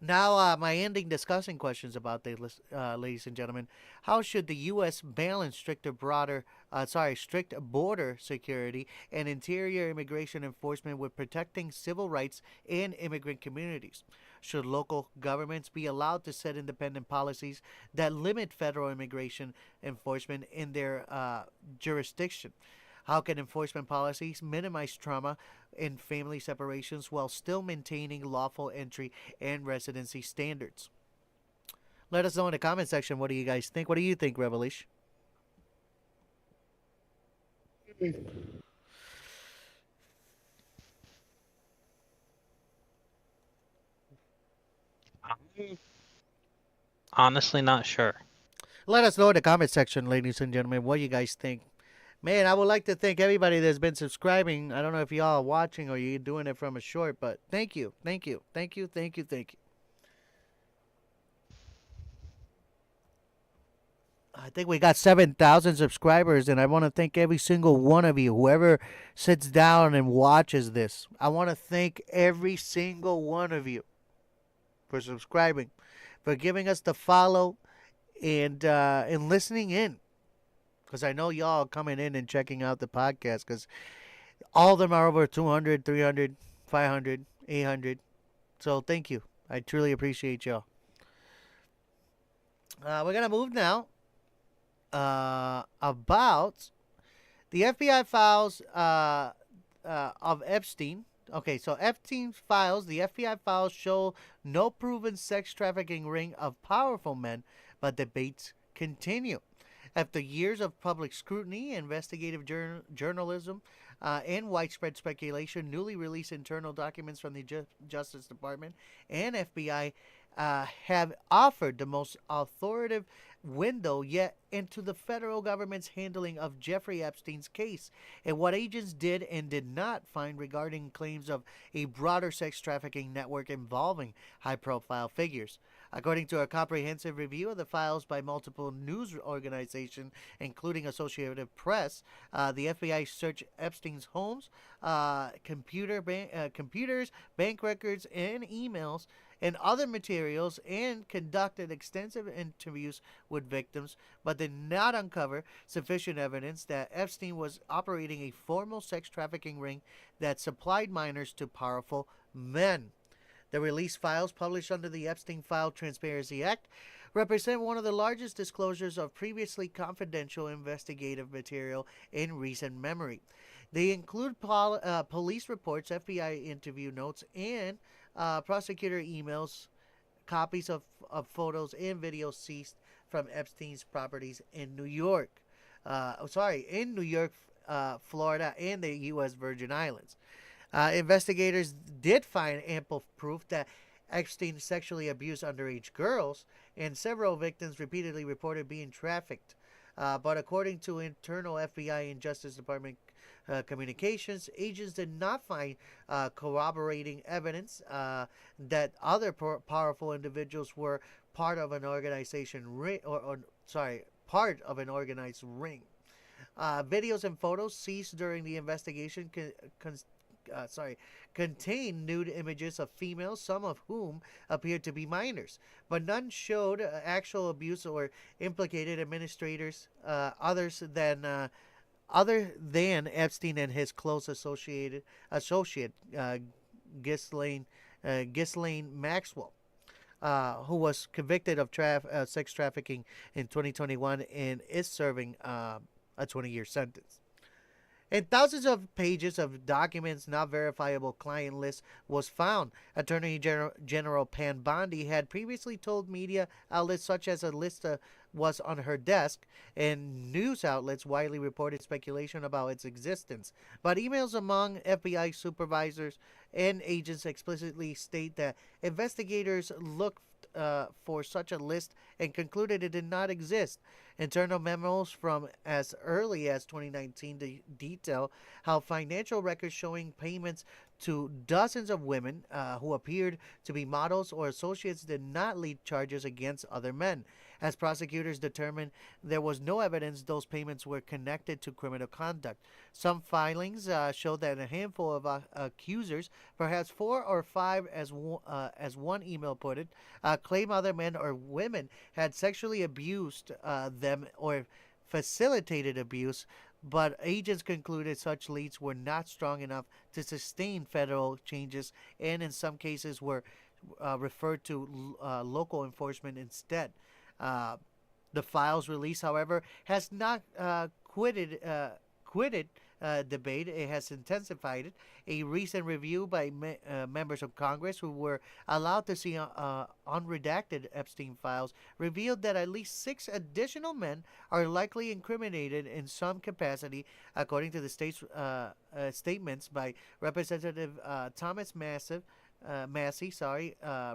Now, my ending discussing questions about this, ladies and gentlemen. How should the U.S. balance strict border security and interior immigration enforcement with protecting civil rights and immigrant communities? Should local governments be allowed to set independent policies that limit federal immigration enforcement in their jurisdiction? How can enforcement policies minimize trauma in family separations while still maintaining lawful entry and residency standards? Let us know in the comment section. What do you guys think? What do you think, Revelation? I'm honestly not sure. Let us know in the comment section, ladies and gentlemen, what you guys think. Man, I would like to thank everybody that's been subscribing. I don't know if y'all are watching or you're doing it from a short, but thank you. Thank you. Thank you. Thank you. Thank you. I think we got 7,000 subscribers, and I want to thank every single one of you, whoever sits down and watches this. I want to thank every single one of you for subscribing, for giving us the follow, and listening in. Because I know y'all coming in and checking out the podcast, because all of them are over 200, 300, 500, 800. So thank you. I truly appreciate y'all. We're going to move now about the FBI files of Epstein. Okay, so Epstein's files, the FBI files show no proven sex trafficking ring of powerful men, but debates continue. After years of public scrutiny, investigative journalism, and widespread speculation, newly released internal documents from the Justice Department and FBI have offered the most authoritative window yet into the federal government's handling of Jeffrey Epstein's case and what agents did and did not find regarding claims of a broader sex trafficking network involving high-profile figures. According to a comprehensive review of the files by multiple news organizations, including Associated Press, the FBI searched Epstein's homes, computers, bank records, and emails, and other materials, and conducted extensive interviews with victims, but did not uncover sufficient evidence that Epstein was operating a formal sex trafficking ring that supplied minors to powerful men. The released files, published under the Epstein File Transparency Act, represent one of the largest disclosures of previously confidential investigative material in recent memory. They include police reports, FBI interview notes, and prosecutor emails, copies of photos and videos seized from Epstein's properties in New York. In New York, Florida, and the U.S. Virgin Islands. Investigators did find ample proof that Epstein sexually abused underage girls, and several victims repeatedly reported being trafficked. But according to internal FBI and Justice Department communications, agents did not find corroborating evidence that other powerful individuals were part of an organization part of an organized ring. Videos and photos seized during the investigation contained nude images of females, some of whom appeared to be minors, but none showed actual abuse or implicated administrators other than Epstein and his close associate Ghislaine Maxwell, who was convicted of sex trafficking in 2021 and is serving a 20-year sentence. And thousands of pages of documents, not verifiable client list was found. Attorney General Pam Bondi had previously told media outlets such as a list was on her desk, and news outlets widely reported speculation about its existence. But emails among FBI supervisors and agents explicitly state that investigators looked for such a list and concluded it did not exist. Internal memos from as early as 2019 detail how financial records showing payments to dozens of women who appeared to be models or associates did not lead charges against other men. As prosecutors determined, there was no evidence those payments were connected to criminal conduct. Some filings show that a handful of accusers, perhaps 4 or 5 as one email put it, claim other men or women had sexually abused them or facilitated abuse, but agents concluded such leads were not strong enough to sustain federal changes and in some cases were referred to local enforcement instead. The files release, however, has not quitted debate. It has intensified it. A recent review by members of Congress who were allowed to see unredacted Epstein files revealed that at least 6 additional men are likely incriminated in some capacity, according to the state's statements by Representative Thomas Massey,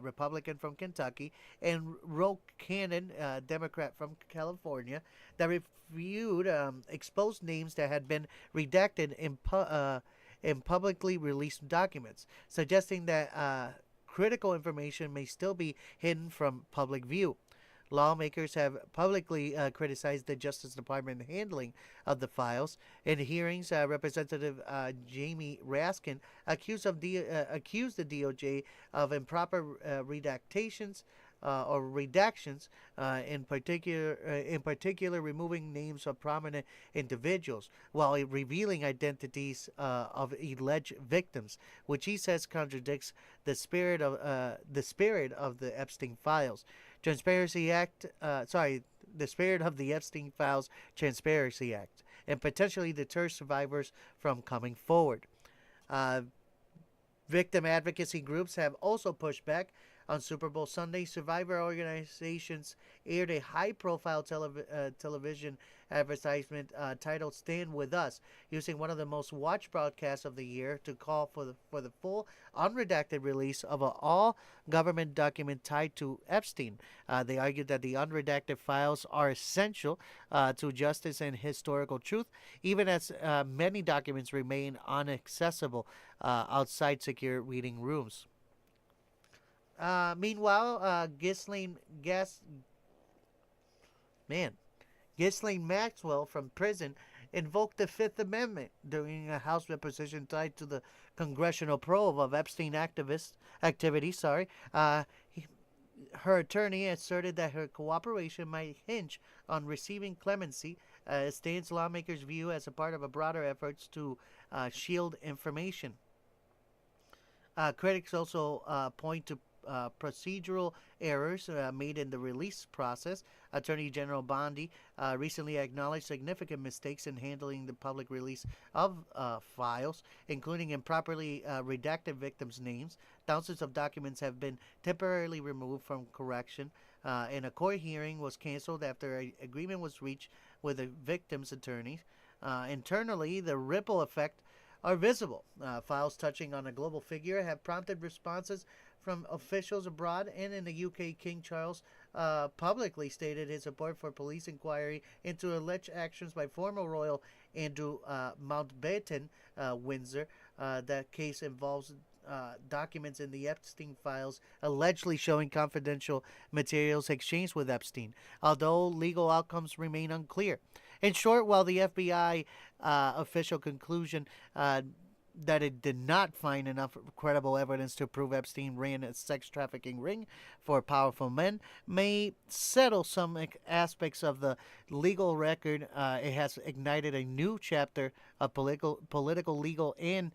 Republican from Kentucky, and Ro Cannon, Democrat from California, that reviewed exposed names that had been redacted in publicly released documents, suggesting that critical information may still be hidden from public view. Lawmakers have publicly criticized the Justice Department handling of the files. In hearings, Representative Jamie Raskin accused the DOJ of improper redactions, in particular removing names of prominent individuals while revealing identities of alleged victims, which he says contradicts the spirit of the Epstein files. The spirit of the Epstein Files Transparency Act, and potentially deter survivors from coming forward. Victim advocacy groups have also pushed back. On Super Bowl Sunday, survivor organizations aired a high-profile television advertisement titled "Stand With Us," using one of the most watched broadcasts of the year to call for the full, unredacted release of an all-government document tied to Epstein. They argued that the unredacted files are essential to justice and historical truth, even as many documents remain inaccessible outside secure reading rooms. Meanwhile, Ghislaine Maxwell from prison invoked the Fifth Amendment during a House deposition tied to the congressional probe of Epstein activity. Her attorney asserted that her cooperation might hinge on receiving clemency, stands lawmakers' view as a part of a broader efforts to shield information. Critics also point to procedural errors made in the release process. Attorney General Bondi recently acknowledged significant mistakes in handling the public release of files, including improperly redacted victims' names. Thousands of documents have been temporarily removed from correction, and a court hearing was canceled after an agreement was reached with the victims' attorneys. Internally, the ripple effect are visible. Files touching on a global figure have prompted responses from officials abroad, and in the UK, King Charles publicly stated his support for police inquiry into alleged actions by former royal Andrew Mountbatten, Windsor. That case involves documents in the Epstein files allegedly showing confidential materials exchanged with Epstein, although legal outcomes remain unclear. In short, while the FBI official conclusion that it did not find enough credible evidence to prove Epstein ran a sex trafficking ring for powerful men may settle some aspects of the legal record. It has ignited a new chapter of political, legal, and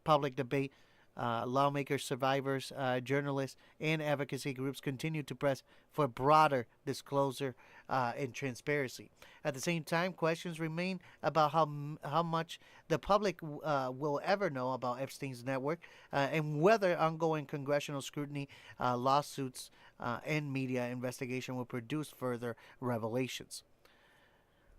public debate. Lawmakers, survivors, journalists, and advocacy groups continue to press for broader disclosure and transparency. At the same time, questions remain about how much the public will ever know about Epstein's network and whether ongoing congressional scrutiny, lawsuits, and media investigation will produce further revelations.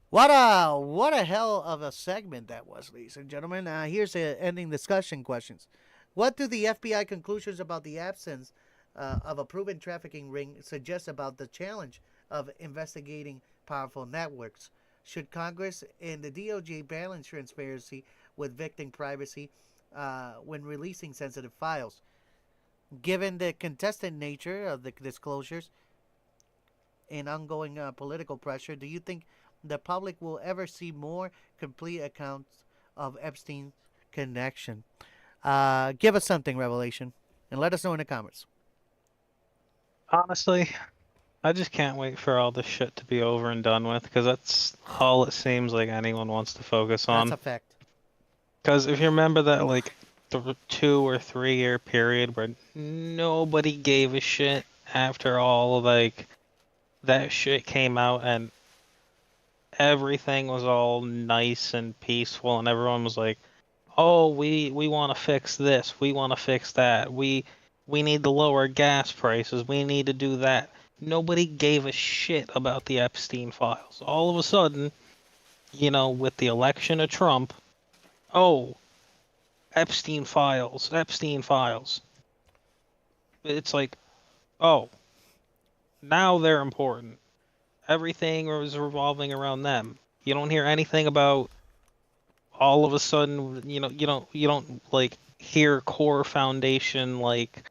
What a hell of a segment that was, ladies and gentlemen. Here's the ending discussion questions. What do the FBI conclusions about the absence of a proven trafficking ring suggest about the challenge of investigating powerful networks? Should Congress and the DOJ balance transparency with victim privacy when releasing sensitive files? Given the contested nature of the disclosures and ongoing political pressure, do you think the public will ever see more complete accounts of Epstein's connection? Give us something, Revelation, and let us know in the comments. Honestly, I just can't wait for all this shit to be over and done with, because that's all it seems like anyone wants to focus on. That's a fact. Because if you remember that, like, the 2 or 3 year period where nobody gave a shit after all, like, that shit came out and everything was all nice and peaceful and everyone was like, oh, we want to fix this, we want to fix that, we need to lower gas prices, we need to do that. Nobody gave a shit about the Epstein files. All of a sudden, you know, with the election of Trump, oh, Epstein files, Epstein files. It's like, oh, now they're important. Everything is revolving around them. You don't hear anything about all of a sudden, you don't like hear Core Foundation like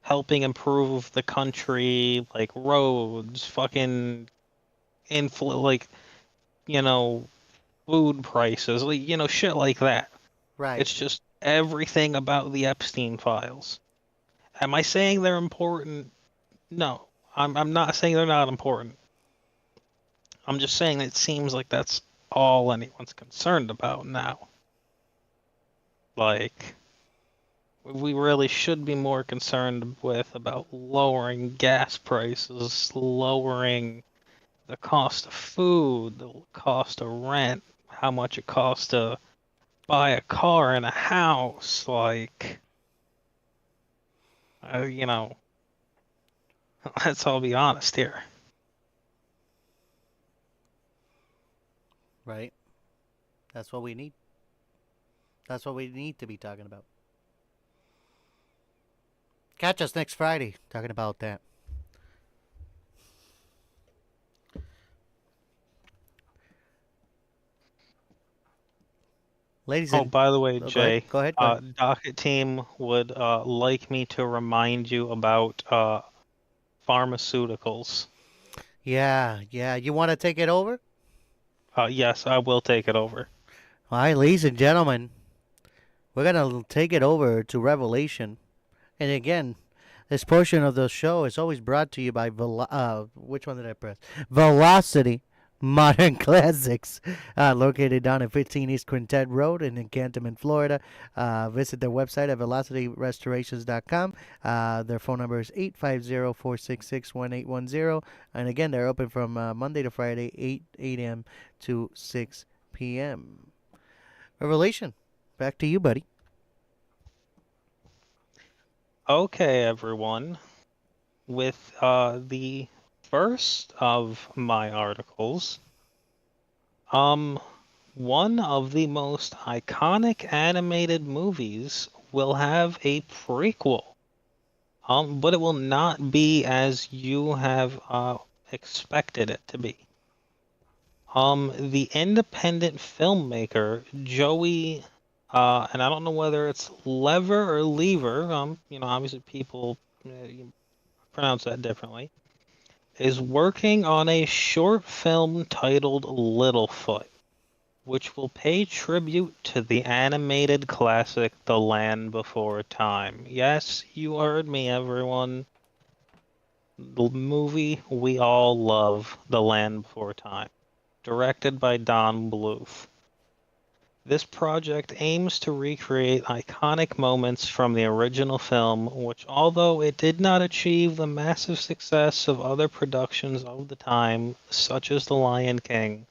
helping improve the country, like roads, fucking like, you know, food prices, like, you know, shit like that. Right. It's just everything about the Epstein files. Am I saying they're important? No. I'm not saying they're not important. I'm just saying it seems like that's all anyone's concerned about now. Like, we really should be more concerned with about lowering gas prices, lowering the cost of food, the cost of rent, how much it costs to buy a car and a house, like, you know, let's all be honest here. Right. That's what we need. That's what we need to be talking about. Catch us next Friday talking about that. Ladies and... by the way, Jay, go ahead. Docket team would like me to remind you about pharmaceuticals. Yeah. You want to take it over? Yes, I will take it over. All right, ladies and gentlemen, we're going to take it over to Revelation. And again, this portion of the show is always brought to you by which one did I press? Velocity Modern Classics, located down at 15 East Quintet Road in Canton, Florida. Visit their website at velocityrestorations.com. Their phone number is 850-466-1810. And again, they're open from Monday to Friday, 8 a.m. to 6 p.m. Revelation, back to you, buddy. Okay, everyone. With the first of my articles, one of the most iconic animated movies will have a prequel, but it will not be as you have expected it to be. The independent filmmaker Joey, and I don't know whether it's Lever or Lever, you know, obviously people pronounce that differently, is working on a short film titled Littlefoot, which will pay tribute to the animated classic The Land Before Time. Yes, you heard me, everyone. The movie we all love, The Land Before Time, directed by Don Bluth. This project aims to recreate iconic moments from the original film, which, although it did not achieve the massive success of other productions of the time, such as The Lion King,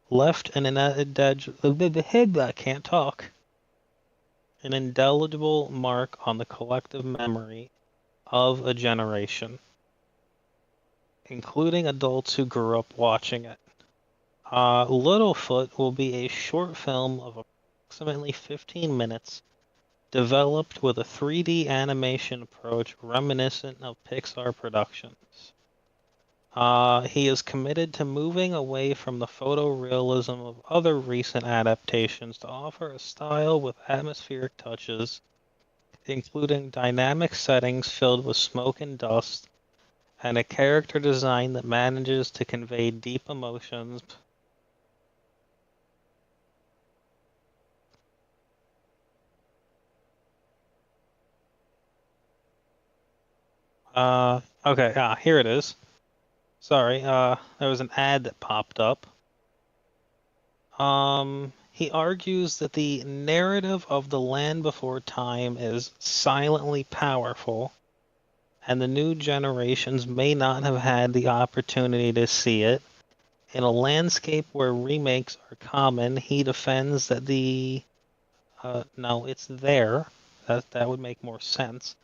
left an indelible mark on the collective memory of a generation, including adults who grew up watching it. Littlefoot will be a short film of approximately 15 minutes, developed with a 3D animation approach reminiscent of Pixar productions. He is committed to moving away from the photorealism of other recent adaptations to offer a style with atmospheric touches, including dynamic settings filled with smoke and dust, and a character design that manages to convey deep emotions. Okay, here it is. Sorry, there was an ad that popped up. He argues that the narrative of The Land Before Time is silently powerful, and the new generations may not have had the opportunity to see it. In a landscape where remakes are common, he defends that no, it's there. That would make more sense.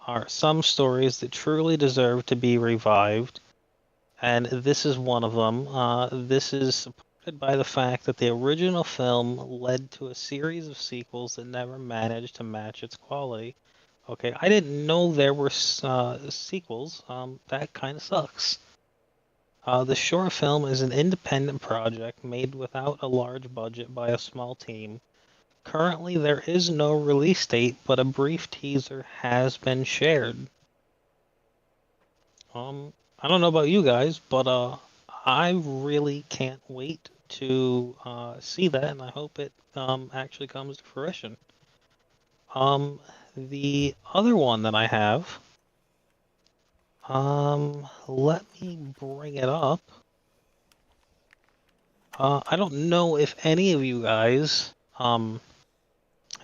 Are some stories that truly deserve to be revived, and this is one of them. This is supported by the fact that the original film led to a series of sequels that never managed to match its quality. Okay, I didn't know there were sequels. That kind of sucks. The short film is an independent project made without a large budget by a small team. Currently, there is no release date, but a brief teaser has been shared. I don't know about you guys, but I really can't wait to see that, and I hope it actually comes to fruition. The other one that I have, let me bring it up. I don't know if any of you guys have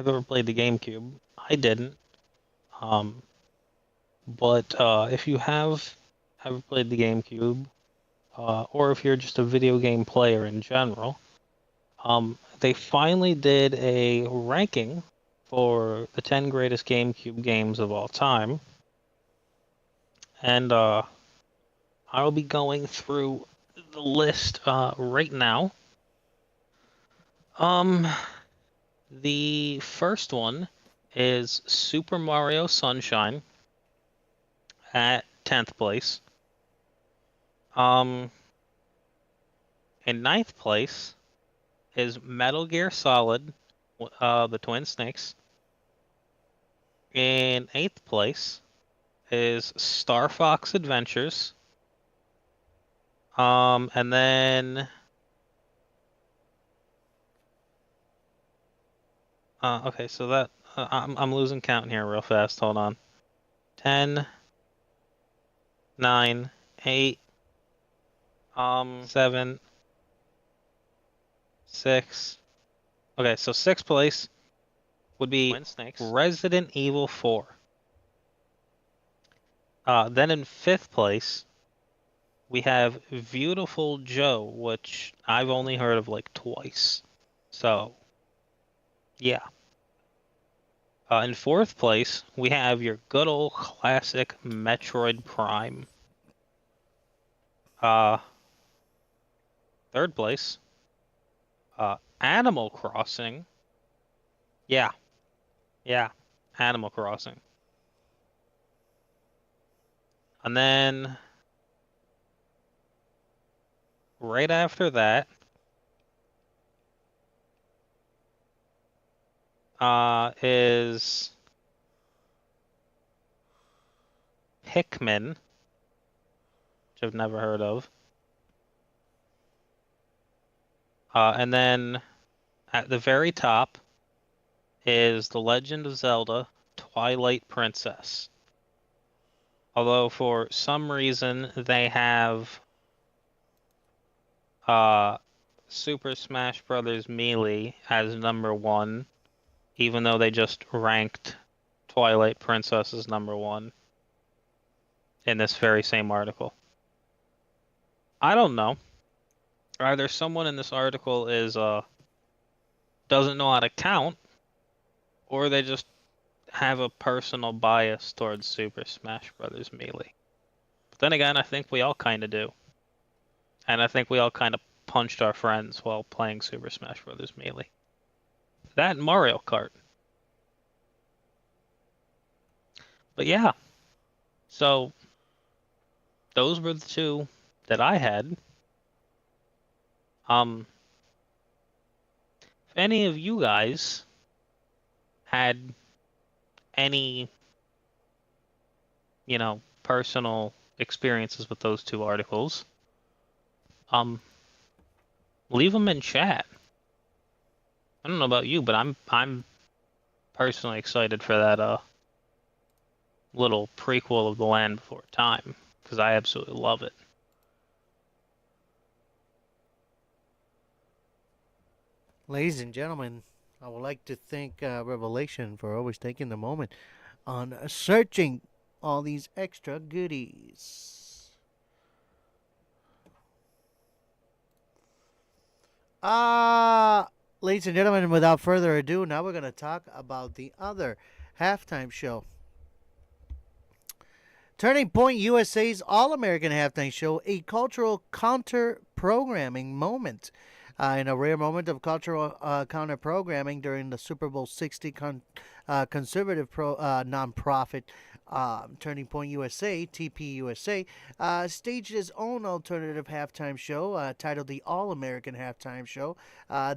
ever played the GameCube. I didn't. But if you have ever played the GameCube, or if you're just a video game player in general, they finally did a ranking for the 10 greatest GameCube games of all time. And I'll be going through the list right now. The first one is Super Mario Sunshine at 10th place. In 9th place is Metal Gear Solid, the Twin Snakes. In 8th place is Star Fox Adventures. And then okay, so that I'm losing count here real fast. Hold on. 10, 9, 8, 7, 6. Okay, so 6th place would be Resident Evil 4. Then in 5th place, we have Beautiful Joe, which I've only heard of like twice. So, yeah. In 4th place, we have your good old classic Metroid Prime. 3rd place, Animal Crossing. Yeah, Animal Crossing. And then right after that, is Pikmin, which I've never heard of. And then At the very top is The Legend of Zelda Twilight Princess. Although for some reason they have Super Smash Bros. Melee as number one, even though they just ranked Twilight Princess as number one in this very same article. I don't know. Either someone in this article is doesn't know how to count, or they just have a personal bias towards Super Smash Bros. Melee. But then again, I think we all kind of do. And I think we all kind of punched our friends while playing Super Smash Bros. Melee. That and Mario Kart. But yeah, so those were the two that I had. If any of you guys had any, personal experiences with those two articles, leave them in chat. I don't know about you, but I'm personally excited for that little prequel of The Land Before Time, because I absolutely love it. Ladies and gentlemen, I would like to thank Revelation for always taking the moment on searching all these extra goodies. Ladies and gentlemen, without further ado, now we're going to talk about the other halftime show. Turning Point USA's All-American Halftime Show, a cultural counter-programming moment. In a rare moment of cultural counter-programming during the Super Bowl 60 conservative nonprofit Turning Point USA, TPUSA, staged its own alternative halftime show titled the All-American Halftime Show,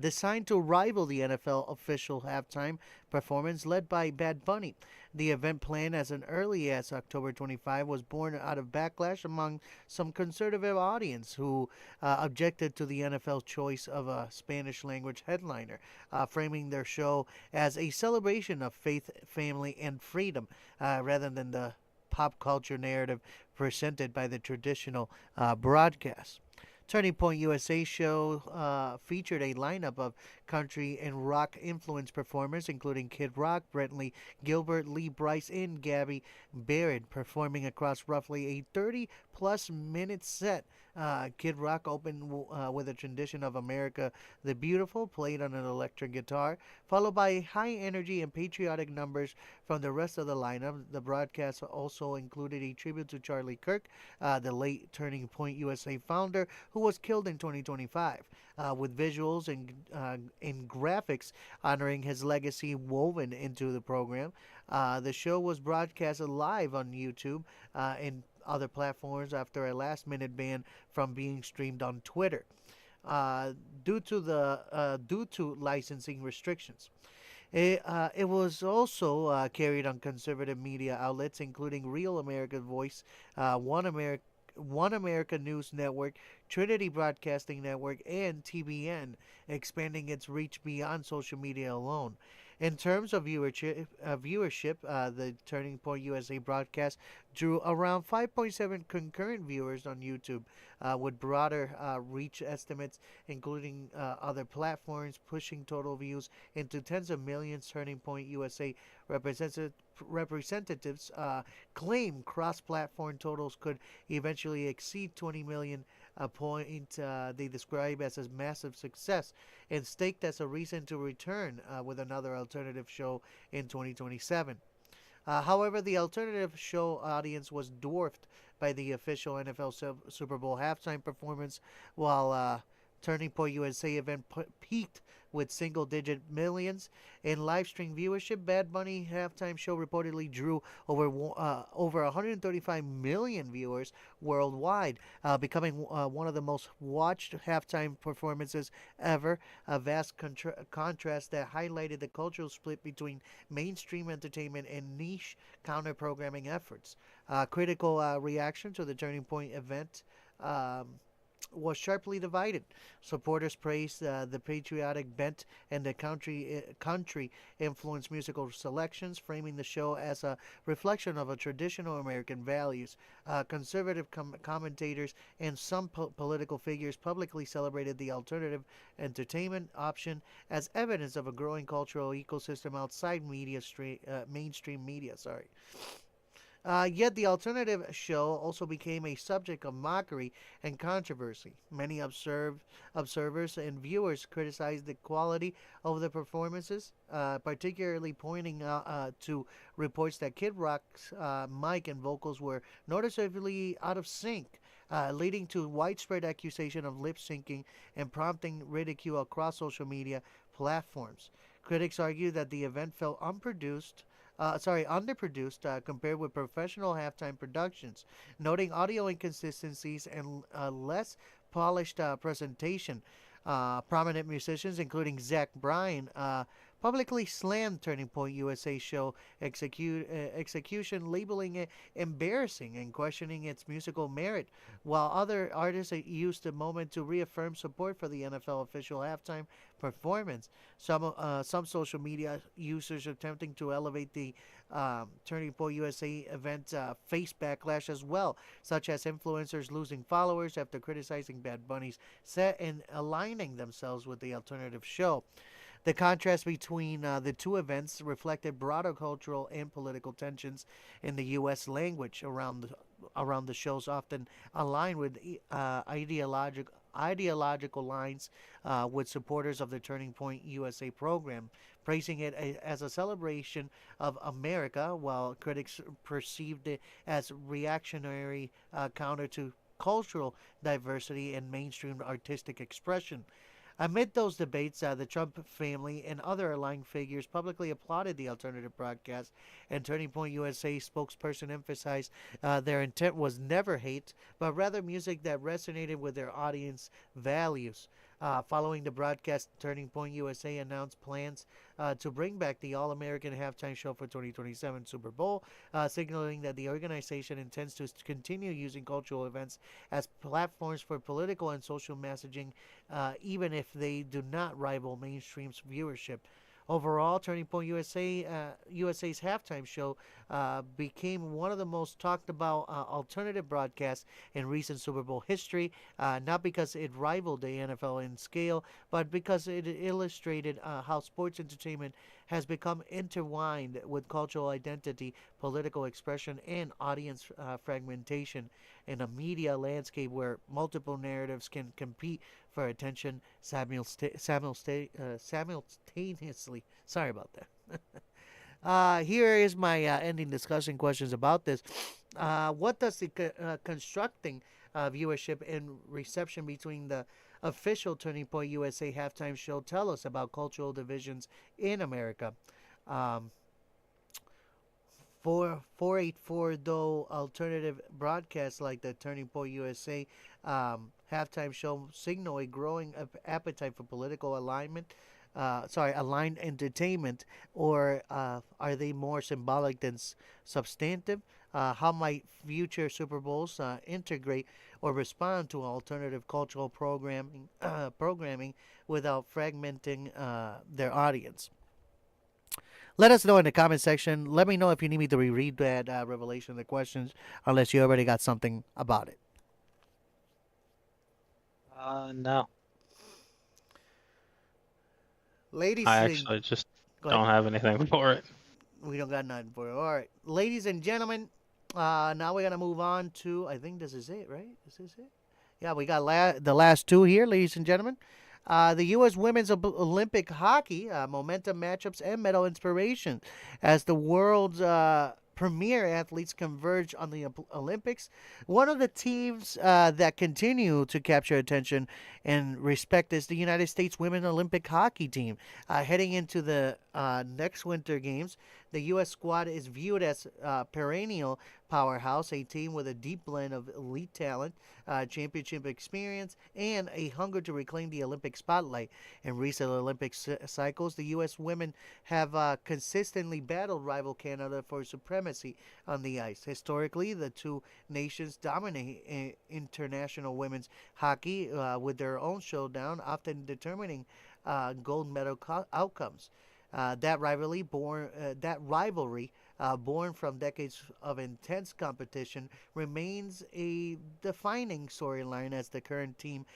designed to rival the NFL official halftime performance led by Bad Bunny. The event, planned as early as October 25, was born out of backlash among some conservative audience who objected to the NFL's choice of a Spanish-language headliner, framing their show as a celebration of faith, family, and freedom, rather than the pop culture narrative presented by the traditional broadcast. Turning Point USA show featured a lineup of country and rock influenced performers, including Kid Rock, Brantley Gilbert, Brice, and Gabby Barrett, performing across roughly a 30-plus minute set. Kid Rock opened with a rendition of America the Beautiful, played on an electric guitar, followed by high energy and patriotic numbers from the rest of the lineup. The broadcast also included a tribute to Charlie Kirk, the late Turning Point USA founder, who was killed in 2025, with visuals and graphics honoring his legacy woven into the program. The show was broadcast live on YouTube and other platforms after a last-minute ban from being streamed on Twitter due to licensing restrictions. It was also carried on conservative media outlets, including Real America Voice, One America News Network, Trinity Broadcasting Network, and TBN, expanding its reach beyond social media alone. In terms of viewership, the Turning Point USA broadcast drew around 5.7 concurrent viewers on YouTube, with broader reach estimates, including other platforms, pushing total views into tens of millions. Turning Point USA representatives claim cross-platform totals could eventually exceed 20 million, a point they describe as a massive success, and staked as a reason to return with another alternative show in 2027. However, the alternative show audience was dwarfed by the official NFL Super Bowl halftime performance, while Turning Point USA event peaked with single-digit millions in live stream viewership. Bad Bunny halftime show reportedly drew over 135 million viewers worldwide, becoming one of the most watched halftime performances ever. A vast contrast that highlighted the cultural split between mainstream entertainment and niche counter-programming efforts. Critical reaction to the Turning Point event was sharply divided. Supporters praised the patriotic bent and the country influenced musical selections, framing the show as a reflection of a traditional American values. Conservative commentators and some political figures publicly celebrated the alternative entertainment option as evidence of a growing cultural ecosystem outside mainstream media. Yet the alternative show also became a subject of mockery and controversy. Many observers and viewers criticized the quality of the performances, particularly pointing to reports that Kid Rock's mic and vocals were noticeably out of sync, leading to widespread accusation of lip syncing and prompting ridicule across social media platforms. Critics argue that the event felt underproduced compared with professional halftime productions, noting audio inconsistencies and less polished presentation. Prominent musicians, including Zach Bryan, publicly slammed Turning Point USA show execution, labeling it embarrassing and questioning its musical merit, while other artists used the moment to reaffirm support for the NFL official halftime performance. Some social media users attempting to elevate the Turning Point USA event face backlash as well, such as influencers losing followers after criticizing Bad Bunny's set and aligning themselves with the alternative show. The contrast between the two events reflected broader cultural and political tensions in the U.S. language around the shows, often aligned with ideological lines with supporters of the Turning Point USA program, praising it as a celebration of America, while critics perceived it as reactionary counter to cultural diversity and mainstream artistic expression. Amid those debates, the Trump family and other aligned figures publicly applauded the alternative broadcast, and Turning Point USA spokesperson emphasized their intent was never hate, but rather music that resonated with their audience values. Following the broadcast, Turning Point USA announced plans to bring back the All-American halftime show for 2027 Super Bowl, signaling that the organization intends to continue using cultural events as platforms for political and social messaging, even if they do not rival mainstream's viewership. Overall, Turning Point USA's halftime show became one of the most talked about alternative broadcasts in recent Super Bowl history, not because it rivaled the NFL in scale, but because it illustrated how sports entertainment has become intertwined with cultural identity, political expression, and audience fragmentation in a media landscape where multiple narratives can compete for attention simultaneously. Sorry about that. Here is my ending discussion questions about this. What does the constructing viewership and reception between the official Turning Point USA halftime show tell us about cultural divisions in America? 484, though alternative broadcasts like the Turning Point USA halftime show signal a growing appetite for political aligned entertainment, or are they more symbolic than substantive? How might future Super Bowls integrate or respond to alternative cultural programming without fragmenting their audience? Let us know in the comment section. Let me know if you need me to reread that revelation of the questions, unless you already got something about it. No. Ladies I and actually just Go ahead. don't have anything for it. We don't got nothing for it. All right, ladies and gentlemen, now we're gonna move on to. I think this is it, right? This is it. Yeah, we got the last two here, ladies and gentlemen. The U.S. Women's Olympic Hockey momentum matchups and medal inspiration as the world's premier athletes converge on the Olympics. One of the teams that continue to capture attention and respect is the United States Women's Olympic Hockey Team. Heading into the next Winter Games, The U.S. squad is viewed as a perennial powerhouse, a team with a deep blend of elite talent, championship experience, and a hunger to reclaim the Olympic spotlight. In recent Olympic cycles, the U.S. women have consistently battled rival Canada for supremacy on the ice. Historically, the two nations dominate international women's hockey with their own showdown, often determining gold medal outcomes. That rivalry, born from decades of intense competition, remains a defining storyline as the current team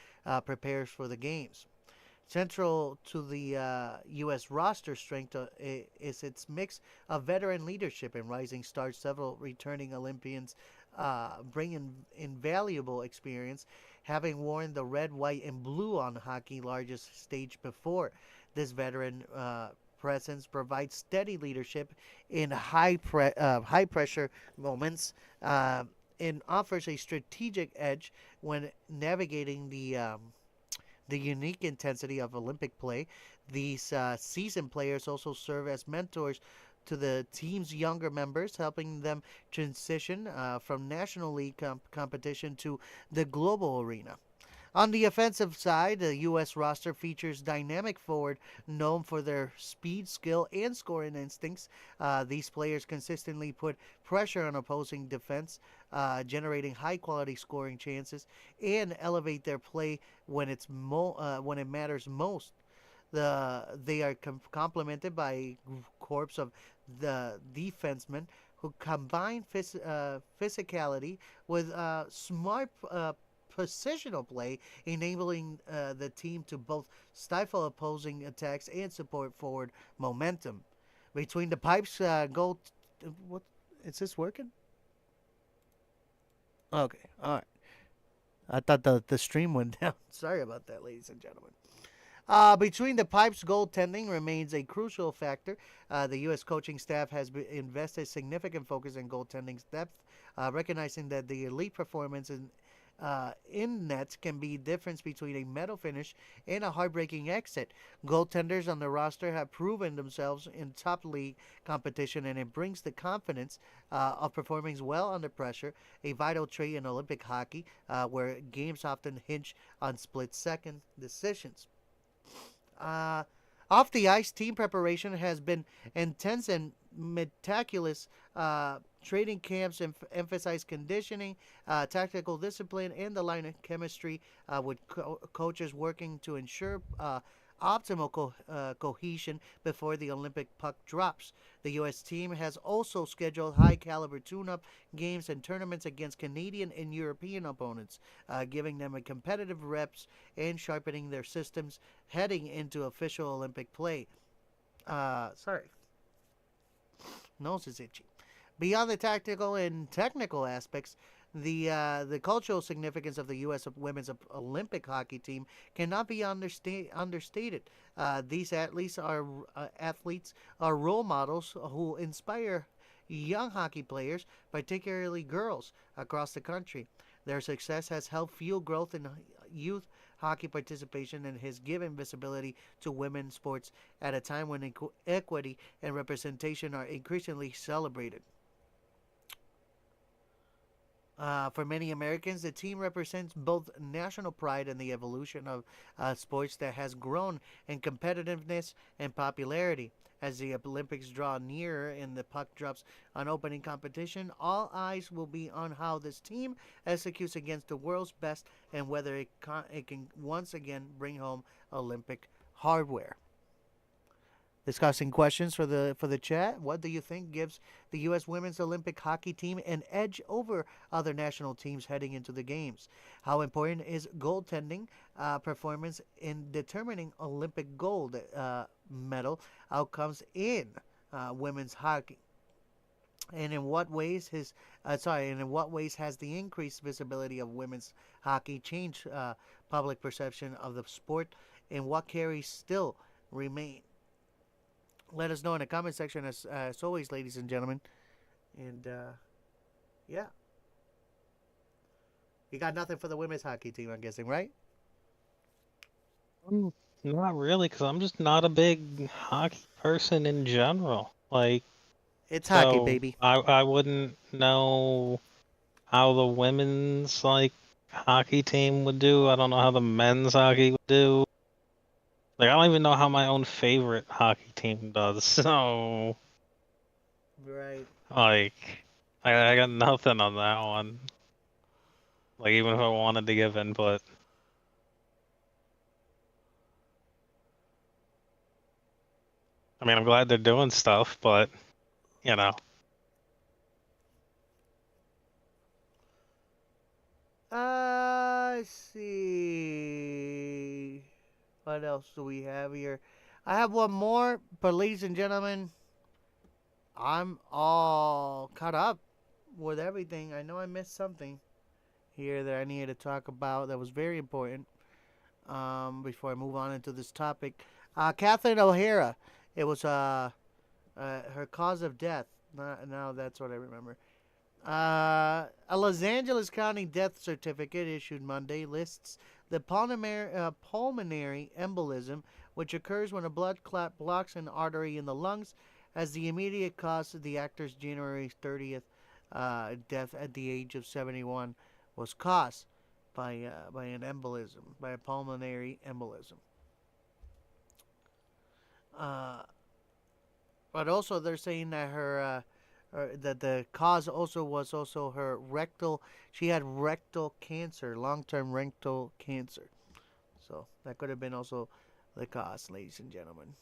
prepares for the games. Central to the U.S. roster strength is its mix of veteran leadership and rising stars. Several returning Olympians bring in invaluable experience, having worn the red, white, and blue on hockey's largest stage before. This veteran presence provides steady leadership in high pressure moments and offers a strategic edge when navigating the unique intensity of Olympic play. These seasoned players also serve as mentors to the team's younger members, helping them transition from National League competition to the global arena. On the offensive side, the U.S. roster features dynamic forward known for their speed, skill, and scoring instincts. These players consistently put pressure on opposing defense, generating high-quality scoring chances, and elevate their play when when it matters most. They are complemented by a corps of the defensemen who combine physicality with smart positional play, enabling the team to both stifle opposing attacks and support forward momentum. Between the pipes, goal. What is this working? Okay, all right. I thought the stream went down. Sorry about that, ladies and gentlemen. Between the pipes, goaltending remains a crucial factor. The U.S. coaching staff has invested significant focus in goaltending's depth, recognizing that the elite performance in net can be the difference between a medal finish and a heartbreaking exit. Goaltenders on the roster have proven themselves in top league competition, and it brings the confidence of performing well under pressure, a vital trait in Olympic hockey, where games often hinge on split-second decisions. Off the ice, team preparation has been intense and meticulous. Training camps emphasize conditioning, tactical discipline, and the line of chemistry with coaches working to ensure optimal cohesion before the Olympic puck drops. The U.S. team has also scheduled high-caliber tune-up games and tournaments against Canadian and European opponents, giving them a competitive reps and sharpening their systems heading into official Olympic play. Sorry. Nose is itchy. Beyond the tactical and technical aspects, the cultural significance of the U.S. women's Olympic hockey team cannot be understated. These athletes are role models who inspire young hockey players, particularly girls, across the country. Their success has helped fuel growth in youth hockey participation and has given visibility to women's sports at a time when equity and representation are increasingly celebrated. For many Americans, the team represents both national pride and the evolution of sports that has grown in competitiveness and popularity. As the Olympics draw nearer and the puck drops on opening competition, all eyes will be on how this team executes against the world's best and whether it can once again bring home Olympic hardware. Discussing questions for the chat. What do you think gives the U.S. women's Olympic hockey team an edge over other national teams heading into the games? How important is goaltending performance in determining Olympic gold medal outcomes in women's hockey? And in what ways has the increased visibility of women's hockey changed public perception of the sport, and what carries still remain? Let us know in the comment section, as always, ladies and gentlemen. And, yeah. You got nothing for the women's hockey team, I'm guessing, right? Not really, because I'm just not a big hockey person in general. Like, It's hockey, So baby. I wouldn't know how the women's like hockey team would do. I don't know how the men's hockey would do. Like I don't even know how my own favorite hockey team does. So Right. like I got nothing on that one. Like even if I wanted to give input. I mean I'm glad they're doing stuff, but you know. Let's see. What else do we have here? I have one more, but ladies and gentlemen, I'm all caught up with everything. I know I missed something here that I needed to talk about that was very important. Before I move on into this topic, Catherine O'Hara. It was her cause of death. Now that's what I remember. A Los Angeles County death certificate issued Monday lists the pulmonary embolism, which occurs when a blood clot blocks an artery in the lungs, as the immediate cause of the actor's January 30th death at the age of 71 was caused by an embolism, by a pulmonary embolism. Uh, but also, they're saying that that the cause also was also her rectal. She had rectal cancer, long-term rectal cancer. So that could have been also the cause, ladies and gentlemen.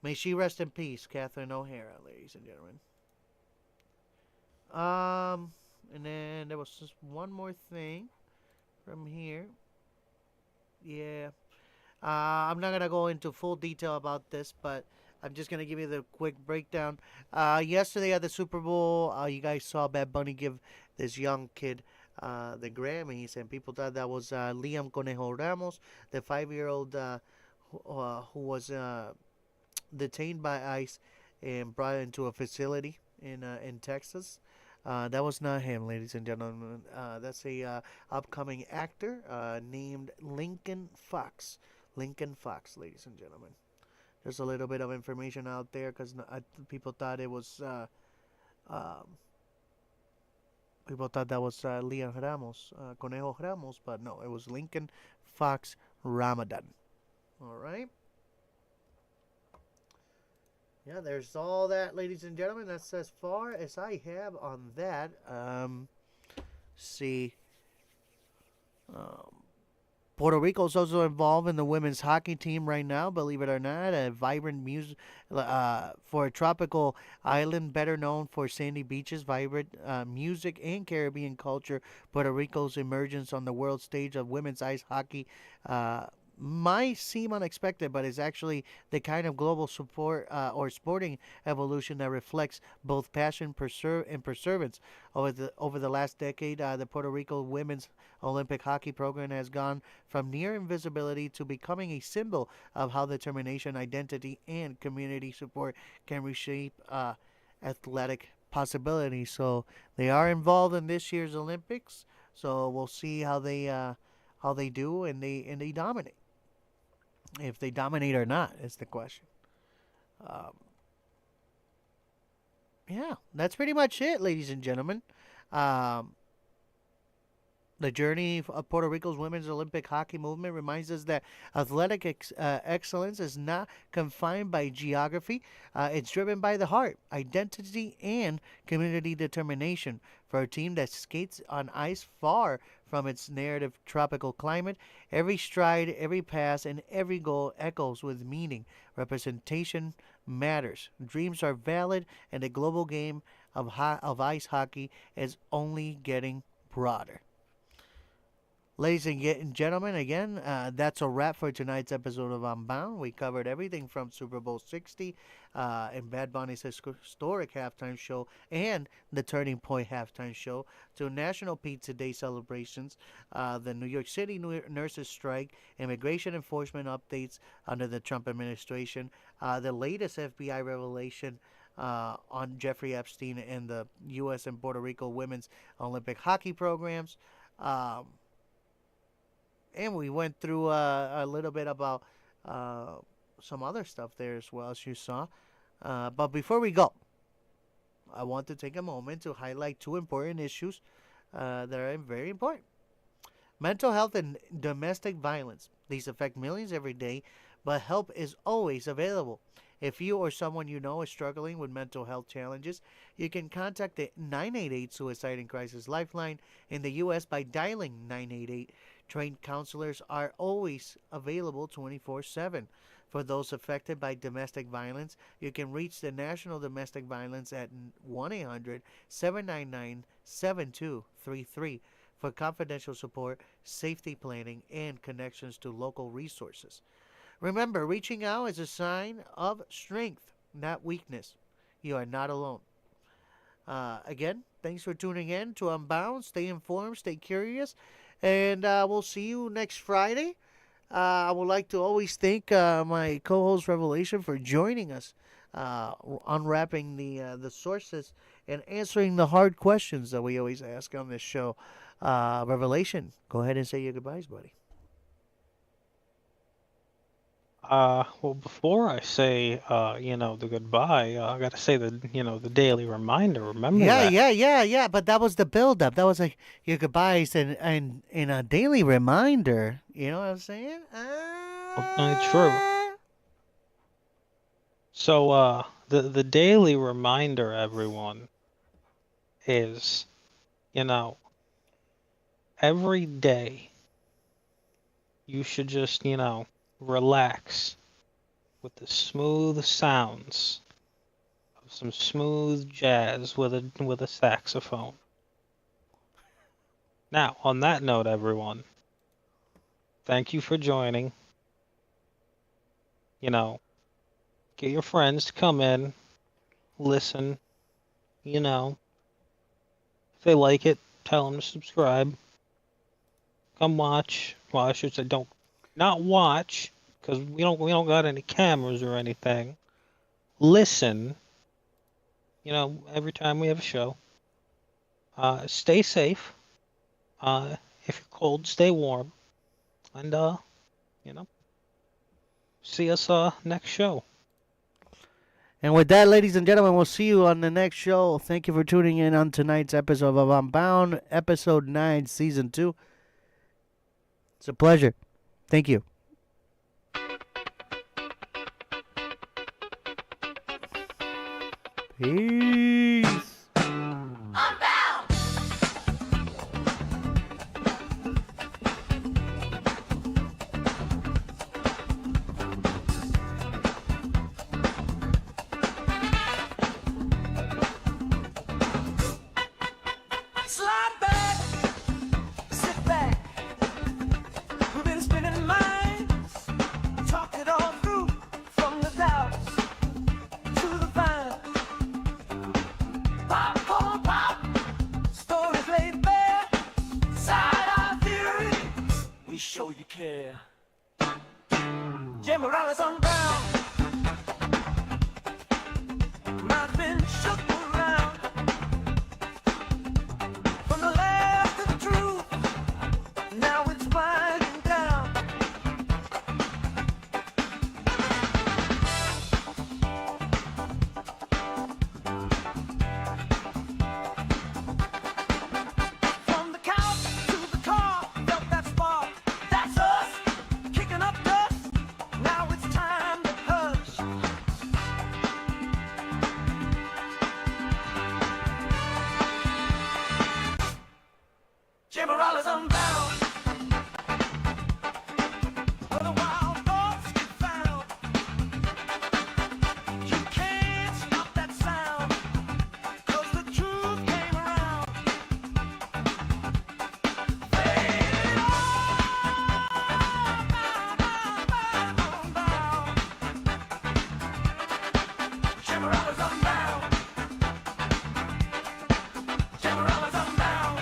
May she rest in peace, Catherine O'Hara, ladies and gentlemen. And then there was just one more thing from here. Yeah. I'm not gonna go into full detail about this, but I'm just gonna give you the quick breakdown. Yesterday at the Super Bowl, you guys saw Bad Bunny give this young kid the Grammys, and people thought that was Liam Conejo Ramos, the 5-year-old who was detained by ICE and brought into a facility in Texas. That was not him, ladies and gentlemen. That's a upcoming actor named Lincoln Fox. Lincoln Fox, ladies and gentlemen. There's a little bit of information out there because people thought it was um, people thought that was Leon Ramos, Conejo Ramos, but no, it was Lincoln Fox Ramadan. All right. Yeah, there's all that, ladies and gentlemen. That's as far as I have on that. See. Um, Puerto Rico is also involved in the women's hockey team right now, believe it or not. A vibrant music for a tropical island better known for sandy beaches, vibrant music, and Caribbean culture. Puerto Rico's emergence on the world stage of women's ice hockey uh, might seem unexpected, but is actually the kind of global support or sporting evolution that reflects both passion and perseverance. Over the last decade, the Puerto Rico women's Olympic hockey program has gone from near invisibility to becoming a symbol of how determination, identity, and community support can reshape athletic possibilities. So they are involved in this year's Olympics. So we'll see how they do, and they dominate. If they dominate or not is the question. Um, yeah, that's pretty much it, ladies and gentlemen. Um, The journey of Puerto Rico's women's Olympic hockey movement reminds us that athletic excellence is not confined by geography. It's driven by the heart, identity, and community determination. For a team that skates on ice far from its native tropical climate, every stride, every pass, and every goal echoes with meaning. Representation matters. Dreams are valid, and the global game of ice hockey is only getting broader. Ladies and gentlemen, again, that's a wrap for tonight's episode of Unbound. We covered everything from Super Bowl 60 and Bad Bunny's historic halftime show and the Turning Point halftime show to National Pizza Day celebrations, the New York City nurses strike, immigration enforcement updates under the Trump administration, the latest FBI revelation on Jeffrey Epstein and the U.S. and Puerto Rico women's Olympic hockey programs. And we went through a little bit about some other stuff there as well, as you saw. But before we go, I want to take a moment to highlight two important issues that are very important. Mental health and domestic violence. These affect millions every day, but help is always available. If you or someone you know is struggling with mental health challenges, you can contact the 988 Suicide and Crisis Lifeline in the U.S. by dialing 988. Trained counselors are always available 24/7. For those affected by domestic violence, you can reach the National Domestic Violence at 1-800-799-7233 for confidential support, safety planning, and connections to local resources. Remember, reaching out is a sign of strength, not weakness. You are not alone. Again, thanks for tuning in to Unbound. Stay informed, stay curious, and we'll see you next Friday. I would like to always thank my co-host Revelation for joining us, unwrapping the sources and answering the hard questions that we always ask on this show. Revelation, go ahead and say your goodbyes, buddy. Well, before I say, the goodbye, I gotta say the daily reminder. Remember Yeah, that. yeah. But that was the build-up. That was like your goodbyes and a daily reminder. You know what I'm saying? True. So, the daily reminder, everyone, is, every day you should just, relax with the smooth sounds of some smooth jazz with a saxophone. Now, on that note, everyone, thank you for joining. Get your friends to come in, listen, if they like it, tell them to subscribe. Come watch. Well, I should say not watch, because we don't got any cameras or anything. Listen, every time we have a show. Stay safe. If you're cold, stay warm. And see us next show. And with that, ladies and gentlemen, we'll see you on the next show. Thank you for tuning in on tonight's episode of Unbound, Episode 9, Season 2. It's a pleasure. Thank you. Peace. Slide back, sit back. We've been spinning minds, talk it all through, from the doubts to the fun. Popcorn pop, stories laid bare, side our theory, we show you care. Jey Morales Unbound, mine's been shook around. From the left to the truth, now it's winding down. From the couch to the car, felt that spark. That's us, kicking up dust. Now it's time to hush. Jey Morales Unbound, where the wild thoughts get found. You can't stop that sound, 'cause the truth came around. Faded Unbound. Jey Morales Unbound. Jey Morales Unbound.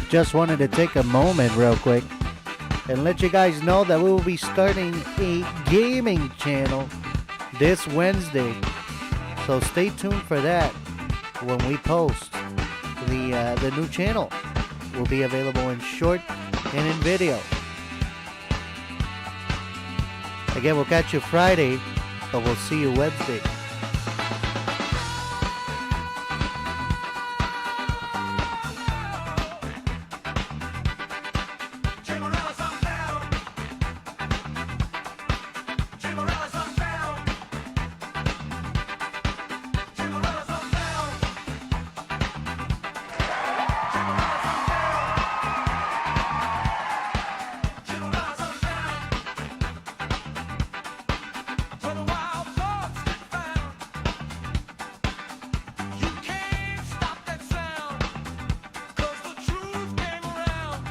Just wanted to take a moment real quick and let you guys know that we will be starting a gaming channel this Wednesday. So stay tuned for that when we post. The new channel will be available in short and in video. Again, we'll catch you Friday, but we'll see you Wednesday. Jey Morales, I'm down. Jey Morales, I'm down. Jey Morales, I'm down. Jey Morales, I'm down. Jey Morales, I'm down. For the wild thoughts get found. You can't stop that sound, 'cause the truth came around.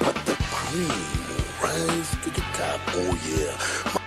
But the cream will rise to the top. Oh yeah.